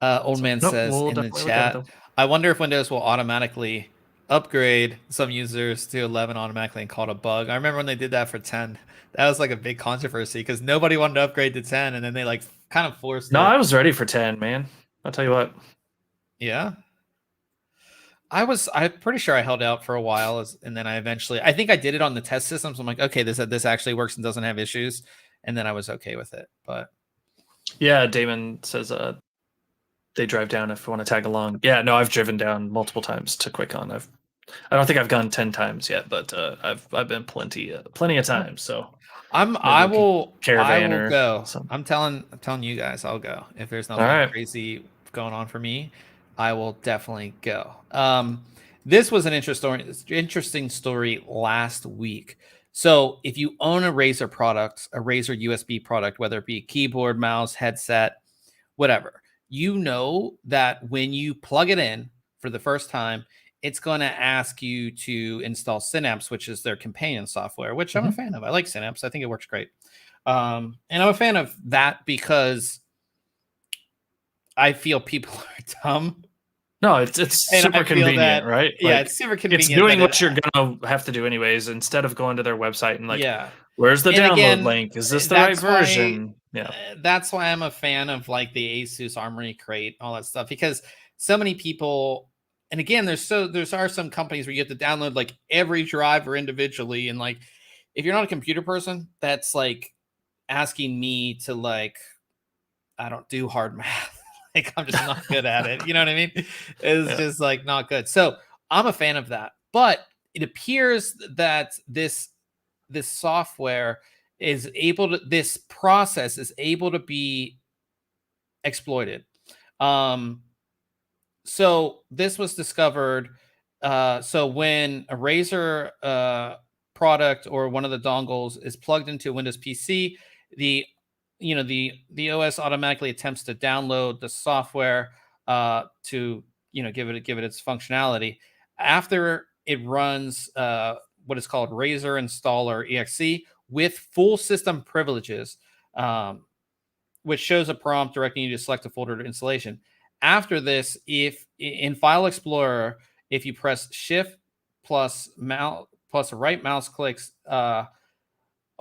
Old man says in the chat, I wonder if Windows will automatically upgrade some users to 11 automatically and call it a bug. I remember when they did that for 10. That was like a big controversy because nobody wanted to upgrade to 10, and then they like kind of forced it. I was ready for 10, man. I'll tell you what. Yeah. I'm pretty sure I held out for a while, and then I think I did it on the test systems. I'm like, okay, this actually works and doesn't have issues, and then I was okay with it. But yeah, Damon says they drive down if you want to tag along. Yeah, no, I've driven down multiple times to QuakeCon. I don't think I've gone 10 times yet, but I've been plenty of times. So I will go. Something. I'm telling you guys, I'll go if there's nothing crazy going on for me. I will definitely go. This was an interesting story last week. So if you own a Razer product, a Razer USB product, whether it be keyboard, mouse, headset, whatever, you know that when you plug it in for the first time, it's going to ask you to install Synapse, which is their companion software, which I'm a fan of. I like Synapse. I think it works great. And I'm a fan of that because I feel people are dumb. No, it's super convenient, right? Yeah, it's super convenient. It's doing what you're going to have to do anyways, instead of going to their website and where's the download link? Is this the right version? That's why I'm a fan of like the Asus Armory Crate, all that stuff, because so many people, and again, there are some companies where you have to download like every driver individually, and like if you're not a computer person, that's like asking me to like, I don't do hard math. Like I'm just not good at it. You know what I mean? It's just like not good. So I'm a fan of that. But it appears that this software is able to, this process is able to be exploited. So this was discovered. So when a Razer product or one of the dongles is plugged into a Windows PC, the the OS automatically attempts to download the software to give it its functionality. After it runs what is called Razer Installer exe with full system privileges, which shows a prompt directing you to select a folder to installation. After this, if in File Explorer, if you press Shift plus right mouse clicks a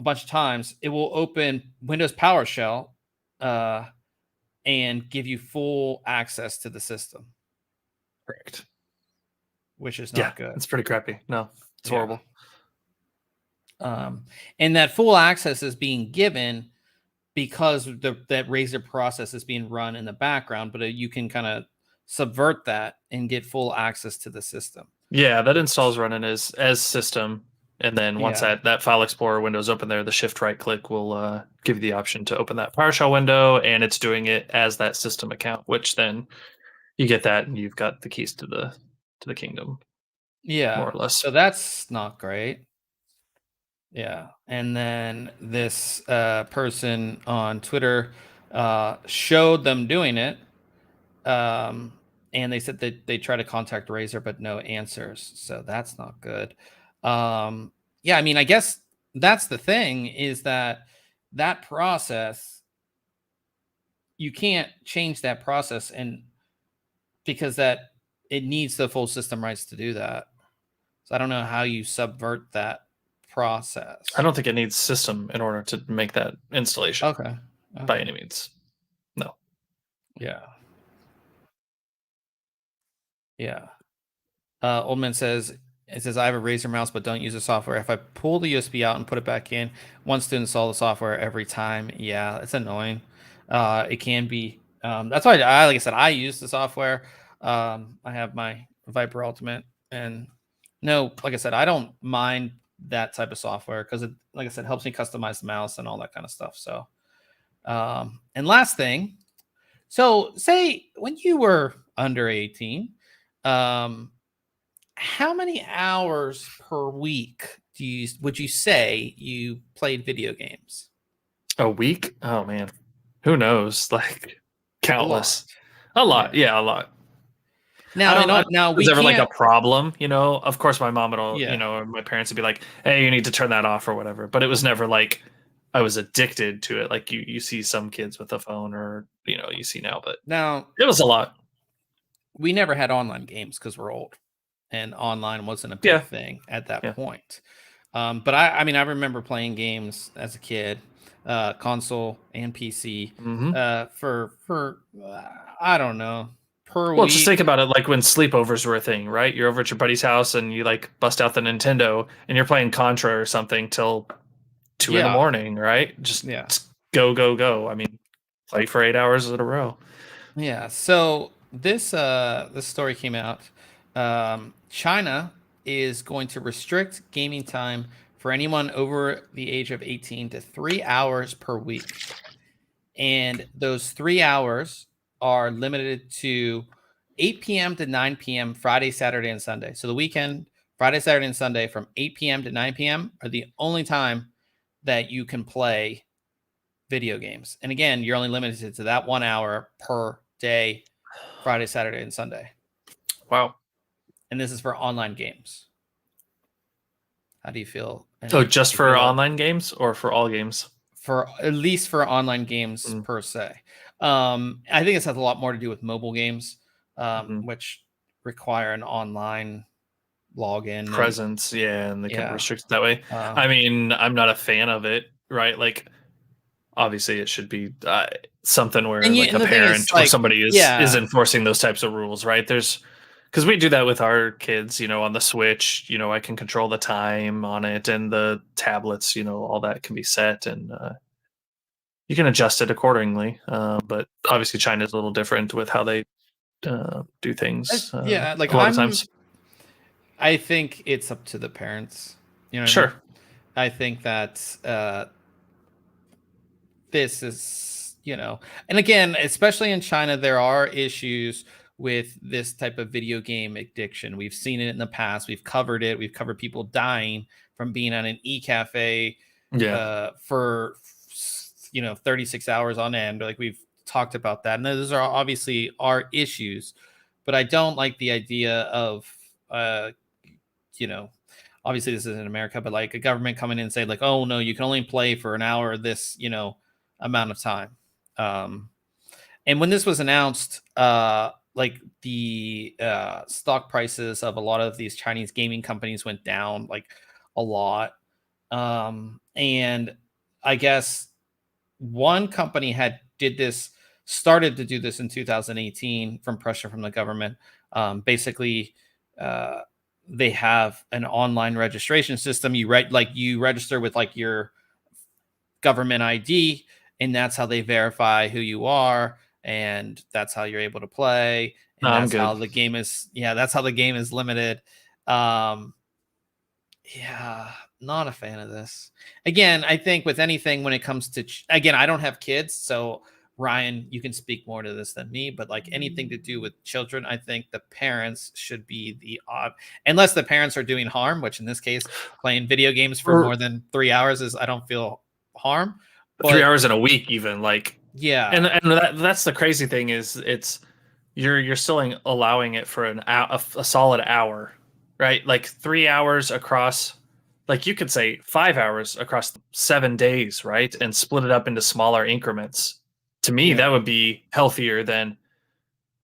bunch of times, it will open Windows PowerShell and give you full access to the system. Correct. Which is not good. It's pretty crappy. No, it's horrible. And that full access is being given because that Razer process is being run in the background, but you can kind of subvert that and get full access to the system. Yeah, that installs running as system. And then once that File Explorer window is open there, the Shift right click will give you the option to open that PowerShell window, and it's doing it as that system account, which then you get that and you've got the keys to the kingdom. Yeah, more or less. So that's not great. Yeah, and then this person on Twitter showed them doing it, and they said that they tried to contact Razer, but no answers. So that's not good. Yeah, I mean, I guess that's the thing, is that process, you can't change that process, and because that it needs the full system rights to do that. So I don't know how you subvert that process. I don't think it needs system in order to make that installation. Okay. By any means. No. Yeah. Yeah. Oldman says, I have a Razer mouse, but don't use the software. If I pull the USB out and put it back in, wants to install the software every time. Yeah, it's annoying. It can be. That's why like I said, I use the software. I have my Viper Ultimate, and like I said, I don't mind that type of software because it, like I said, helps me customize the mouse and all that kind of stuff. So, and last thing, so say when you were under 18, how many hours per week would you say you played video games? A week? Oh man, who knows? Like countless. A lot. Yeah, a lot. Now was ever like a problem, Of course, my mom would or my parents would be like, "Hey, you need to turn that off" or whatever. But it was never like I was addicted to it. Like you see some kids with a phone, or you see now. But now it was a lot. We never had online games because we're old, and online wasn't a big thing at that point. But I remember playing games as a kid, console and PC, for I don't know. Well, just think about it, like when sleepovers were a thing, right? You're over at your buddy's house and you like bust out the Nintendo and you're playing Contra or something till 2 in the morning, right? Just go. I mean, play for 8 hours in a row. Yeah. So this story came out. China is going to restrict gaming time for anyone over the age of 18 to 3 hours per week. And those 3 hours are limited to 8 p.m. to 9 p.m. Friday, Saturday, and Sunday. So the weekend, Friday, Saturday, and Sunday from 8 p.m. to 9 p.m. are the only time that you can play video games. And again, you're only limited to that 1 hour per day, Friday, Saturday, and Sunday. Wow. And this is for online games. How do you feel? Oh, just for online games or for all games? For at least for online games per se. I think this has a lot more to do with mobile games, which require an online login presence. And they can restrict it that way. I mean, I'm not a fan of it, right? Like, obviously, it should be something where like a parent or somebody is enforcing those types of rules, right? Because we do that with our kids, on the Switch. I can control the time on it, and the tablets, all that can be set, and you can adjust it accordingly. But obviously, China is a little different with how they do things. Like a lot of times. I think it's up to the parents. Sure. I think that this is, and again, especially in China, there are issues with this type of video game addiction. We've seen it in the past. We've covered it. We've covered people dying from being on an e-cafe for 36 hours on end. Like we've talked about that, and those are obviously our issues. But I don't like the idea of obviously this is in America, but like a government coming in and say like, oh no, you can only play for an hour this amount of time. And when this was announced, like the stock prices of a lot of these Chinese gaming companies went down like a lot. And I guess one company started to do this in 2018 from pressure from the government. Basically, they have an online registration system. You register with like your government ID, and that's how they verify who you are, and that's how you're able to play. And No, I'm that's good. how the game is. Yeah, that's how the game is limited. Yeah, not a fan of this. Again, I think with anything when it comes to again, I don't have kids, so Ryan, you can speak more to this than me, but like anything to do with children, I think the parents should be the odd, unless the parents are doing harm, which in this case, playing video games for more than 3 hours I don't feel harm. But 3 hours in a week, even like yeah, and that's the crazy thing is you're still allowing it for a solid hour, right? Like 3 hours across. Like you could say 5 hours across 7 days, right? And split it up into smaller increments. To me, that would be healthier than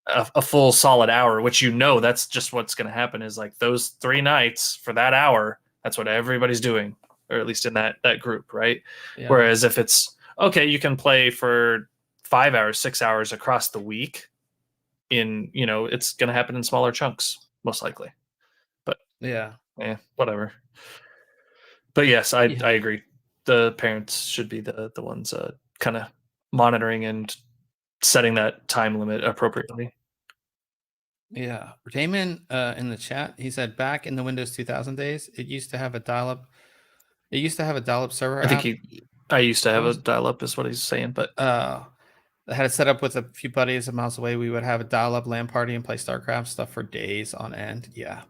a full solid hour, which that's just what's going to happen is like those 3 nights for that hour, that's what everybody's doing, or at least in that group, right? Yeah. Whereas if it's, okay, you can play for 5 hours, 6 hours across the week it's going to happen in smaller chunks, most likely. But yeah, whatever. But yes, I agree. The parents should be the ones kind of monitoring and setting that time limit appropriately. Yeah. Damon in the chat, he said back in the Windows 2000 days, it used to have a dial-up. It used to have a dial-up server. I used to have a dial-up is what he's saying, but I had it set up with a few buddies a miles away. We would have a dial-up LAN party and play StarCraft stuff for days on end. Yeah.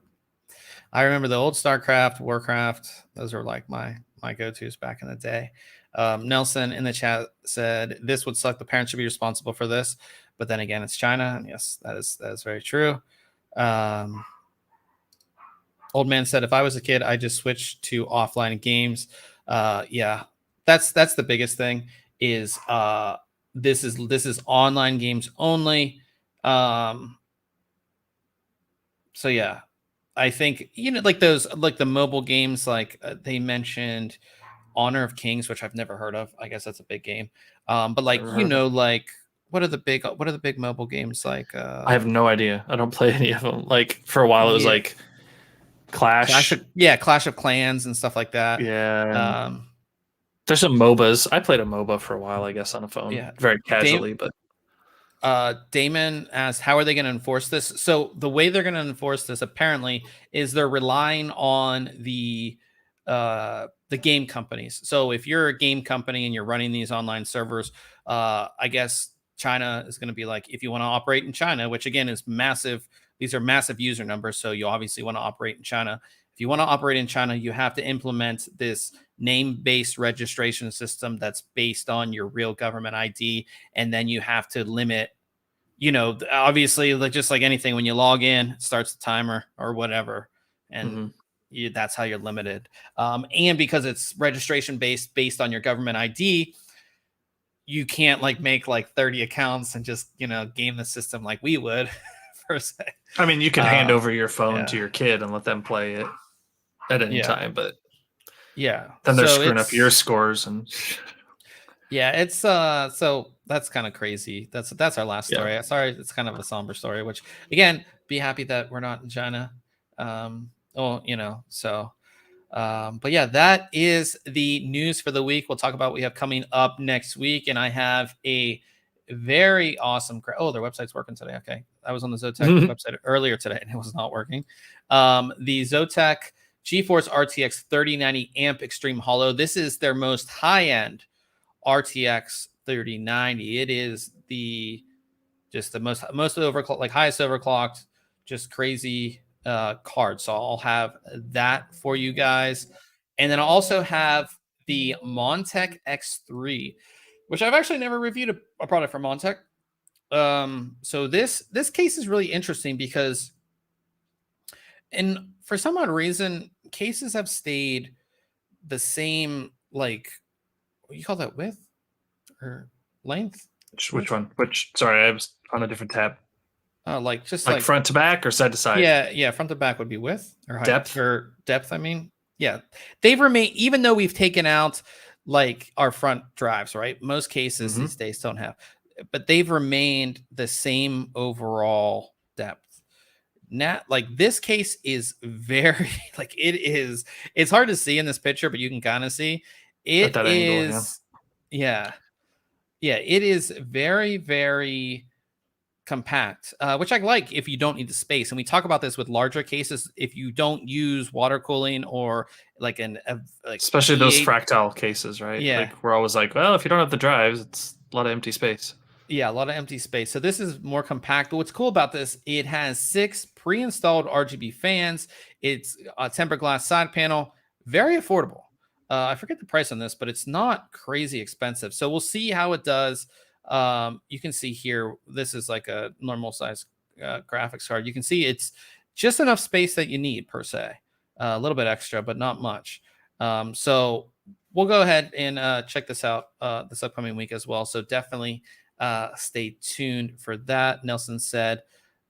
I remember the old StarCraft, Warcraft. Those are like my go-tos back in the day. Nelson in the chat said this would suck. The parents should be responsible for this, but then again, it's China, and yes, that is very true. Old man said if I was a kid, I'd just switch to offline games. Yeah, that's the biggest thing. Is this is online games only. So yeah. I think like those, like the mobile games, like they mentioned Honor of Kings, which I've never heard of. I guess that's a big game. But like like what are the big mobile games like? I have no idea. I don't play any of them. Like for a while, it was like Clash of Clans and stuff like that. Yeah. There's some MOBAs. I played a MOBA for a while, I guess, on a phone. Yeah, very casually, but. Damon asked, how are they going to enforce this? So the way they're going to enforce this apparently is they're relying on the game companies. So if you're a game company and you're running these online servers, I guess China is going to be like, if you want to operate in China, which again is massive, these are massive user numbers. So you obviously want to operate in China. If you want to operate in China, you have to implement this name-based registration system that's based on your real government ID. And then you have to limit, obviously, just like anything, when you log in, it starts the timer or whatever. And that's how you're limited. And because it's registration based on your government ID, you can't like make like 30 accounts and just, game the system like we would per se. I mean, you can hand over your phone to your kid and let them play it at any time, but then they're screwing up your scores and it's so that's kind of crazy. That's our last story. Sorry, it's kind of a somber story, which again, be happy that we're not in China. But yeah, that is the news for the week. We'll talk about what we have coming up next week, and I have a very awesome their website's working today. Okay, I was on the Zotac website earlier today and it was not working. The Zotac GeForce RTX 3090 amp extreme hollow. This is their most high-end RTX 3090. It is the most overclocked, like highest overclocked, just crazy card. So I'll have that for you guys. And then I also have the Montech X3. which I've actually never reviewed a product from Montech. So this case is really interesting because, and for some odd reason, cases have stayed the same, like, what do you call that, width or length? Which one? Sorry, I was on a different tab. Like just like front to back or side to side? Yeah, front to back would be width or height, depth or depth. I mean, yeah, they've remained, even though we've taken out like our front drives, right? Most cases these days don't have, but they've remained the same overall depth. Like this case is very like it's hard to see in this picture, but you can kind of see it at that angle, yeah, it is very, very compact, which I like if you don't need the space. And we talk about this with larger cases. If you don't use water cooling or like especially those fractal cases, right? Yeah. Like we're always like, well, if you don't have the drives, it's a lot of empty space. Yeah, a lot of empty space. So this is more compact. But what's cool about this, it has 6 pre-installed RGB fans. It's a tempered glass side panel. Very affordable. I forget the price on this, but it's not crazy expensive. So we'll see how it does. You can see here, this is like a normal size graphics card. You can see it's just enough space that you need per se. A little bit extra, but not much. So we'll go ahead and check this out this upcoming week as well. So definitely stay tuned for that. Nelson said,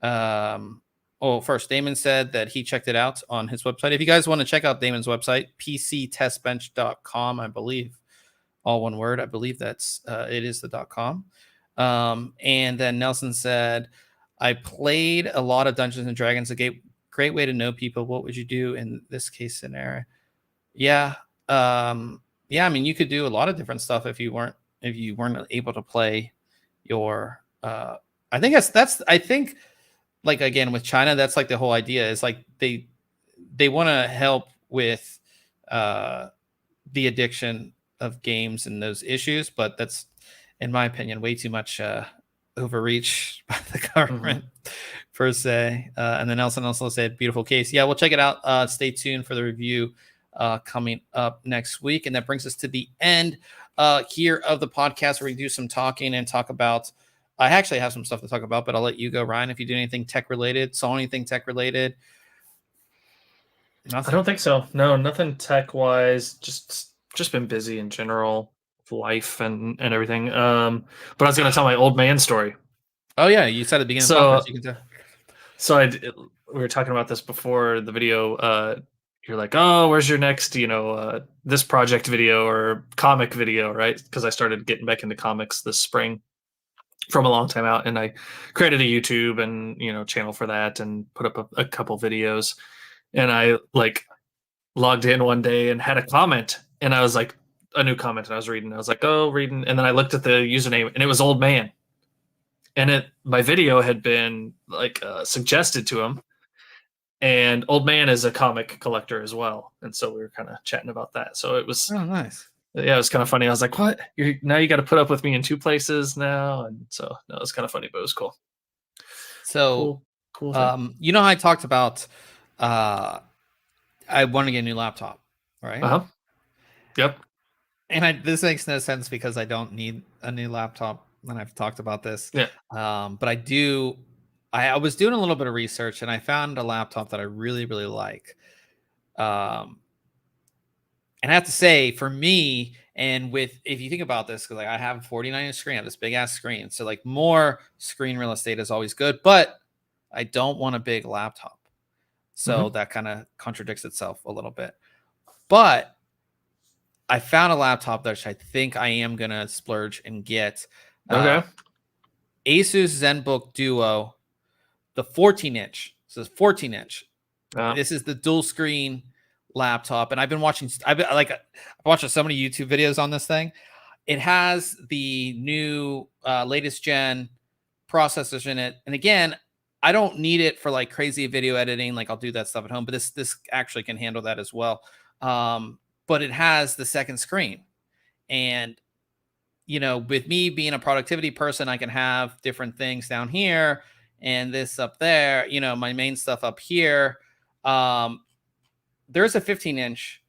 first, Damon said that he checked it out on his website. If you guys want to check out Damon's website, pctestbench.com, I believe, all one word. I believe that's it is the .com. And then Nelson said, I played a lot of Dungeons and Dragons, a great way to know people. What would you do in this case scenario? Yeah. I mean, you could do a lot of different stuff if you weren't able to play your I think like, again, with China, that's like the whole idea is like they want to help with the addiction of games and those issues, but that's, in my opinion, way too much overreach by the government per se. And then Nelson also said, beautiful case. Yeah, we'll check it out. Stay tuned for the review coming up next week. And that brings us to the end here of the podcast, where we do some talking and talk about, I actually have some stuff to talk about, but I'll let you go, Ryan, if you do anything tech related, saw anything tech related. Nothing. I don't think so. No, nothing tech wise. Just been busy in general, life and everything. But I was going to tell my old man story. Oh yeah, you said at the beginning of the podcast, you can tell. So we were talking about this before the video. You're like, oh, where's your next, this project video or comic video, right? Because I started getting back into comics this spring from a long time out, and I created a YouTube and channel for that and put up a couple videos. And I like logged in one day and had a comment, and I was like, a new comment, and I was reading. I was like, oh, reading, and then I looked at the username, and it was Old Man, and my video had been like suggested to him, and Old Man is a comic collector as well, and so we were kind of chatting about that. So it was nice. Yeah, it was kind of funny. I was like, what? Now you got to put up with me in 2 places now, and so no, it was kind of funny, but it was cool. So cool. How I talked about I want to get a new laptop, right? Yep. And this makes no sense because I don't need a new laptop, and I've talked about this. Yeah. But I do. I was doing a little bit of research, and I found a laptop that I really, really like. And I have to say, for me, and if you think about this, because like I have a 49-inch screen, I have this big ass screen, so like more screen real estate is always good, but I don't want a big laptop, so that kind of contradicts itself a little bit. But I found a laptop that I think I am gonna splurge and get. Okay. Asus ZenBook Duo, the 14-inch. So it's 14-inch. This is the dual screen laptop, and I've watched so many YouTube videos on this thing. It has the new latest gen processors in it, and again, I don't need it for like crazy video editing. Like I'll do that stuff at home, but this actually can handle that as well. But it has the second screen, and with me being a productivity person, I can have different things down here and this up there. My main stuff up here. There's a 15-inch,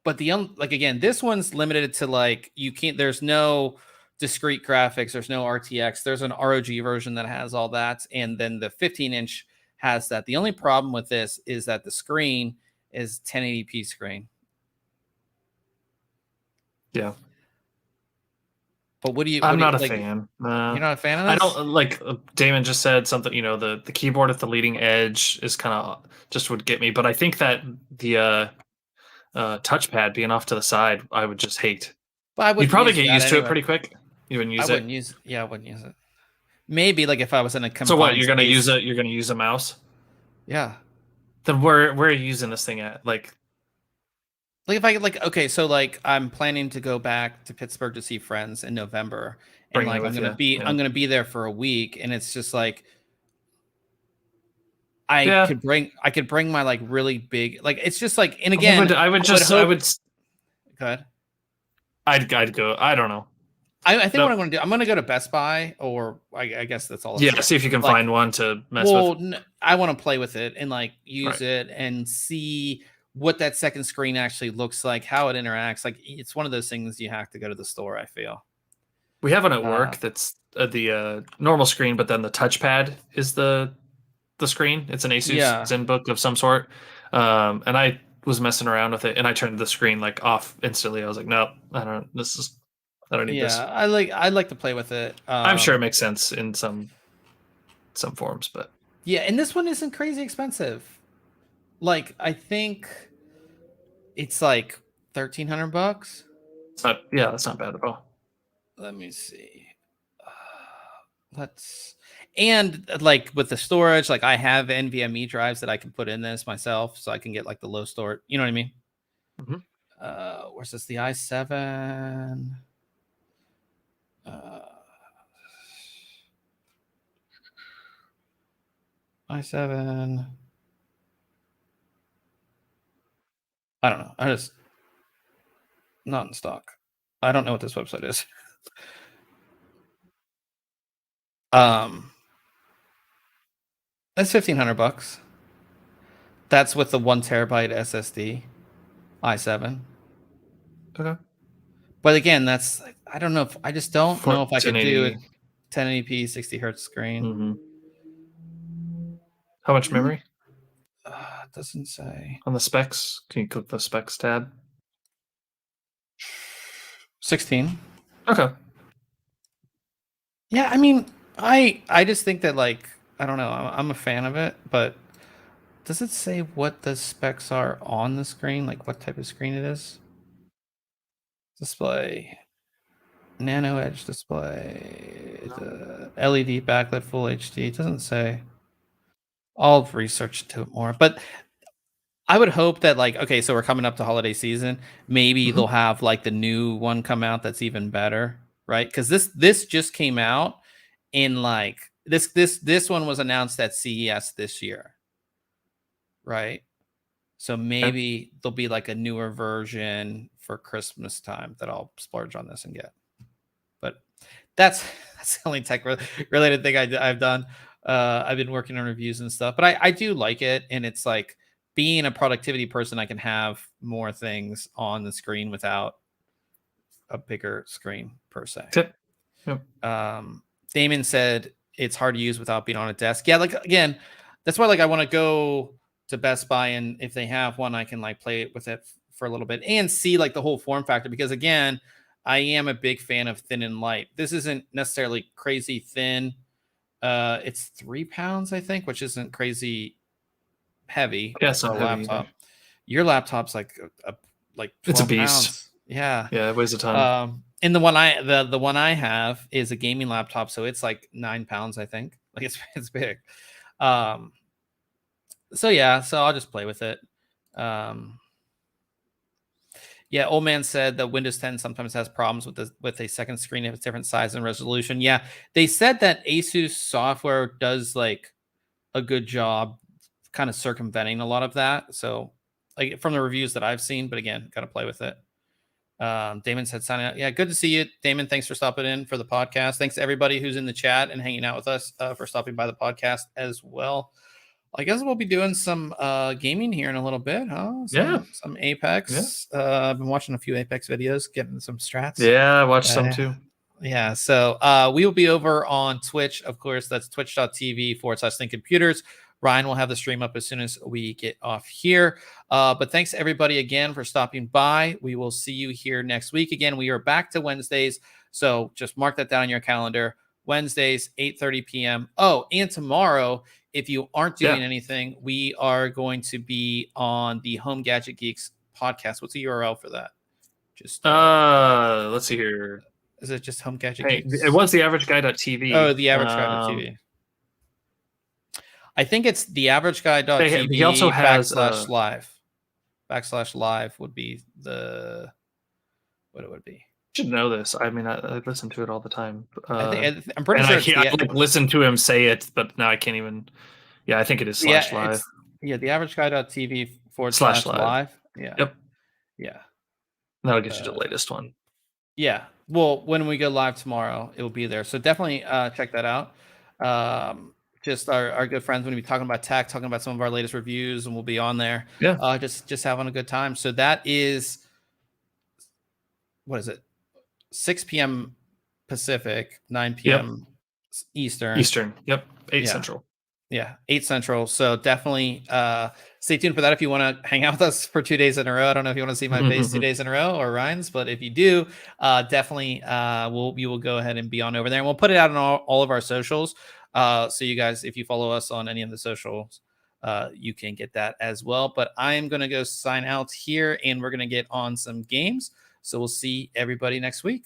But like again, this one's limited to like you can't. There's no discrete graphics. There's no RTX. There's an ROG version that has all that, and then the 15-inch has that. The only problem with this is that the screen is 1080p screen. Yeah. But what do you? I'm not a like, fan. You're not a fan of I this? don't like. Damon just said something. You know, the keyboard at the leading edge is kind of just would get me. But I think that the touchpad being off to the side, I would just hate. But I You'd probably get that used to it anyway. pretty quick. You wouldn't use I it. wouldn't use. Yeah, I wouldn't use it. Maybe like if I was in a confined So what? You're gonna space. use it? You're gonna use a mouse? Yeah. Then where are you using this thing at? Like if I like, okay, so like I'm planning to go back to Pittsburgh to see friends in November, and bring it like with I'm you. gonna be there for a week, and it's just like I could bring my like really big, like it's just like, and again, I would. Go ahead. I'd go. I don't know. I think what I'm going to do, I'm going to go to Best Buy, or I guess that's all. Yeah, see if you can find one to mess with. I want to play with it and like use it and see what that second screen actually looks like, how it interacts. Like it's one of those things you have to go to the store, I feel. We have one at work that's the normal screen, but then the touchpad is the screen. It's an Asus ZenBook of some sort. And I was messing around with it, and I turned the screen like off instantly. I was like, nope, I don't need this. Yeah, I like to play with it. I'm sure it makes sense in some forms, but yeah, and this one isn't crazy expensive. Like I think it's like $1,300. It's not. Yeah, that's not bad at all. Let me see. And like with the storage, like I have NVMe drives that I can put in this myself, so I can get like the low storage. You know what I mean? Mm-hmm. Where's this? The i7. i7. I don't know. I just not in stock. I don't know what this website is. That's $1,500. That's with the 1 terabyte SSD, i7. Okay. But again, that's I don't know if I just don't know if I could do it 1080p 60 hertz screen. Mm-hmm. How much memory? It doesn't say. On the specs, can you click the specs tab? 16. Okay. Yeah, I mean, I just think that like I don't know. I'm a fan of it, but does it say what the specs are on the screen? Like what type of screen it is? Display, nano edge display, the LED backlit full HD. It doesn't say. I'll research into it more, but I would hope that like, okay, so we're coming up to holiday season. Maybe they'll have like the new one come out that's even better, right? Because this just came out in like this one was announced at CES this year, right? So maybe there'll be like a newer version for Christmas time that I'll splurge on this and get. But that's the only tech related thing I've done. I've been working on reviews and stuff, but I do like it, and it's like being a productivity person, I can have more things on the screen without a bigger screen per se. Yep. Damon said it's hard to use without being on a desk. Yeah, like again, that's why like I want to go to Best Buy, and if they have one, I can like play with it for a little bit and see like the whole form factor, because again, I am a big fan of thin and light. This isn't necessarily crazy thin. It's 3 pounds, I think, which isn't crazy heavy. Yeah, it's not heavy laptop. either. Your laptop's like like 12 it's a beast. Pounds. Yeah, it weighs a ton. And the one I have is a gaming laptop, so it's like 9 pounds, I think. Like it's big. So yeah, so I'll just play with it. Yeah, old man said that Windows 10 sometimes has problems with a second screen if it's different size and resolution. Yeah, they said that Asus software does like a good job kind of circumventing a lot of that. So like from the reviews that I've seen, but again, got to play with it. Damon said signing out. Yeah, good to see you, Damon. Thanks for stopping in for the podcast. Thanks to everybody who's in the chat and hanging out with us for stopping by the podcast as well. I guess we'll be doing some gaming here in a little bit, huh? Some Apex. I've been watching a few Apex videos, getting some strats. Yeah, I watched some too. Yeah, so we will be over on Twitch, of course. That's twitch.tv/ThinkComputers. Ryan will have the stream up as soon as we get off here. But thanks everybody again for stopping by. We will see you here next week. Again, we are back to Wednesdays, so just mark that down on your calendar. Wednesdays, 8:30 p.m. Oh, and tomorrow, if you aren't doing anything, we are going to be on the Home Gadget Geeks podcast. What's the URL for that? Just let's see here. Is it just Home Gadget Geeks? It was the averageguy.tv. Oh, the averageguy.tv. I think it's the averageguy.tv. He also has /live. /live would be what it would be. Should know this. I mean, I listen to it all the time. I'm pretty sure I listen to him say it, but now I can't even. Yeah, I think it is /live. Yeah, the averageguy.tv /live. Yeah. Yep. Yeah. That'll get you the latest one. Yeah. Well, when we go live tomorrow, it will be there. So definitely check that out. Just our good friends when we be talking about tech, talking about some of our latest reviews, and we'll be on there. Yeah. Just having a good time. So that is, what is it? 6 p.m. Pacific, 9 p.m. Eastern. Yep. 8 Central. Yeah, 8 Central. So definitely stay tuned for that if you want to hang out with us for 2 days in a row. I don't know if you want to see my face 2 days in a row or Ryan's, but if you do, definitely we will go ahead and be on over there. And we'll put it out on all of our socials. So you guys, if you follow us on any of the socials, you can get that as well. But I'm going to go sign out here, and we're going to get on some games. So we'll see everybody next week.